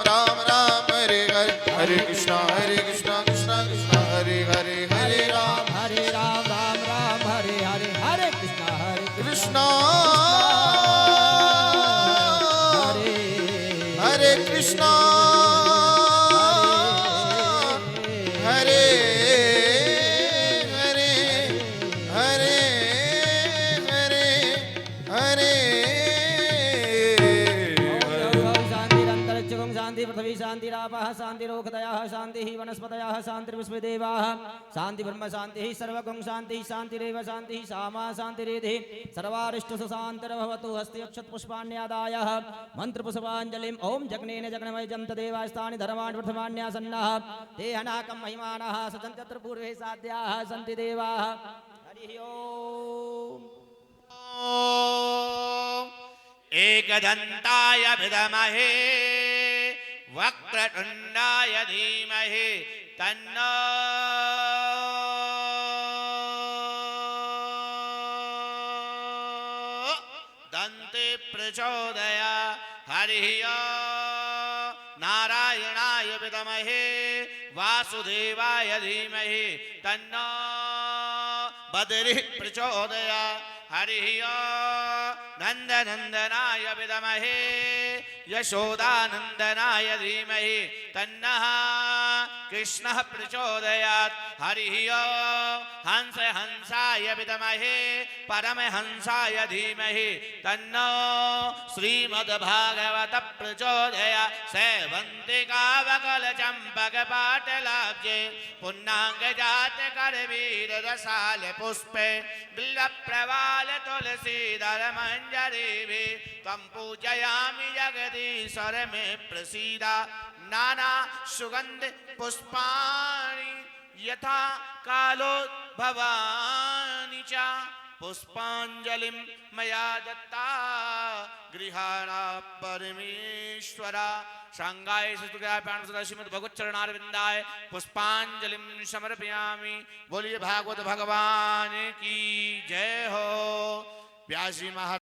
C: राम राम हरे हरे हरे कृष्णा कृष्णा कृष्णा हरे हरे हरे राम
D: राम राम हरे हरे हरे कृष्णा
C: कृष्णा
D: हरे
C: हरे कृष्णा हरे हरे हरे हरे हरे
D: शांति पृथ्वी शांतिरापः शांतिरोखदयः शांतिः वनस्पतयः शांतिर्विश्वदेवाः शांति ब्रह्म शांतिः सर्वगुण शांतिः शांतिरेव शांतिः सामा शांतिरेधि सर्वारिष्टसु शान्तिर्भवतु हस्ते अक्षत पुष्पाण्यादाय मंत्रपुष्पाञ्जलिम् ओम जग्नेन जग्नमयजं तदेवास्तानि धर्माणि प्रथमान्यासन्नः ते हनाकं महिमानः सचन्त्यत्र पूर्वे साध्याः सन्ति देवाः हरिः ओम्
B: एकदन्ताय विद्महे वक्रतुण्डाय धीमहि तन्नो दन्ति प्रचोदयात् हरिः ओम् नारायणाय विद्महे वासुदेवाय धीमहि तन्नो बद्रिः प्रचोदयात् हरिः ओम् नन्दनन्दनाय विद्महे यशोदानन्दनाय धीमहि तन्नः कृष्णः प्रचोदयात् हरिः ओम् हंस हंसाय विद्महे परमहंसाय धीमहि तन्नो श्रीमद्भागवत प्रचोदयात् सेवन्तिकावकलचम्पकपाटलाब्जे पुन्नाङ्गजातकरवीररसाल पुष्पे बिल्वप्रवाल तुलसीदल मञ्जरीभिः त्वं पूजयामि जगदीश्वर मे प्रसीद नाना सुगन्ध पुष्पाणि यथा कालोद्भवानि च पुष्पाञ्जलिं मया दत्ता गृहाणा परमेश्वर सांगाय सुतुगापान सदा श्रीमद् भगवत चरणारविंदाय पुष्पांजलिं समर्पयामि। बोलिए भागवत भगवान की जय हो। व्यासी महाराज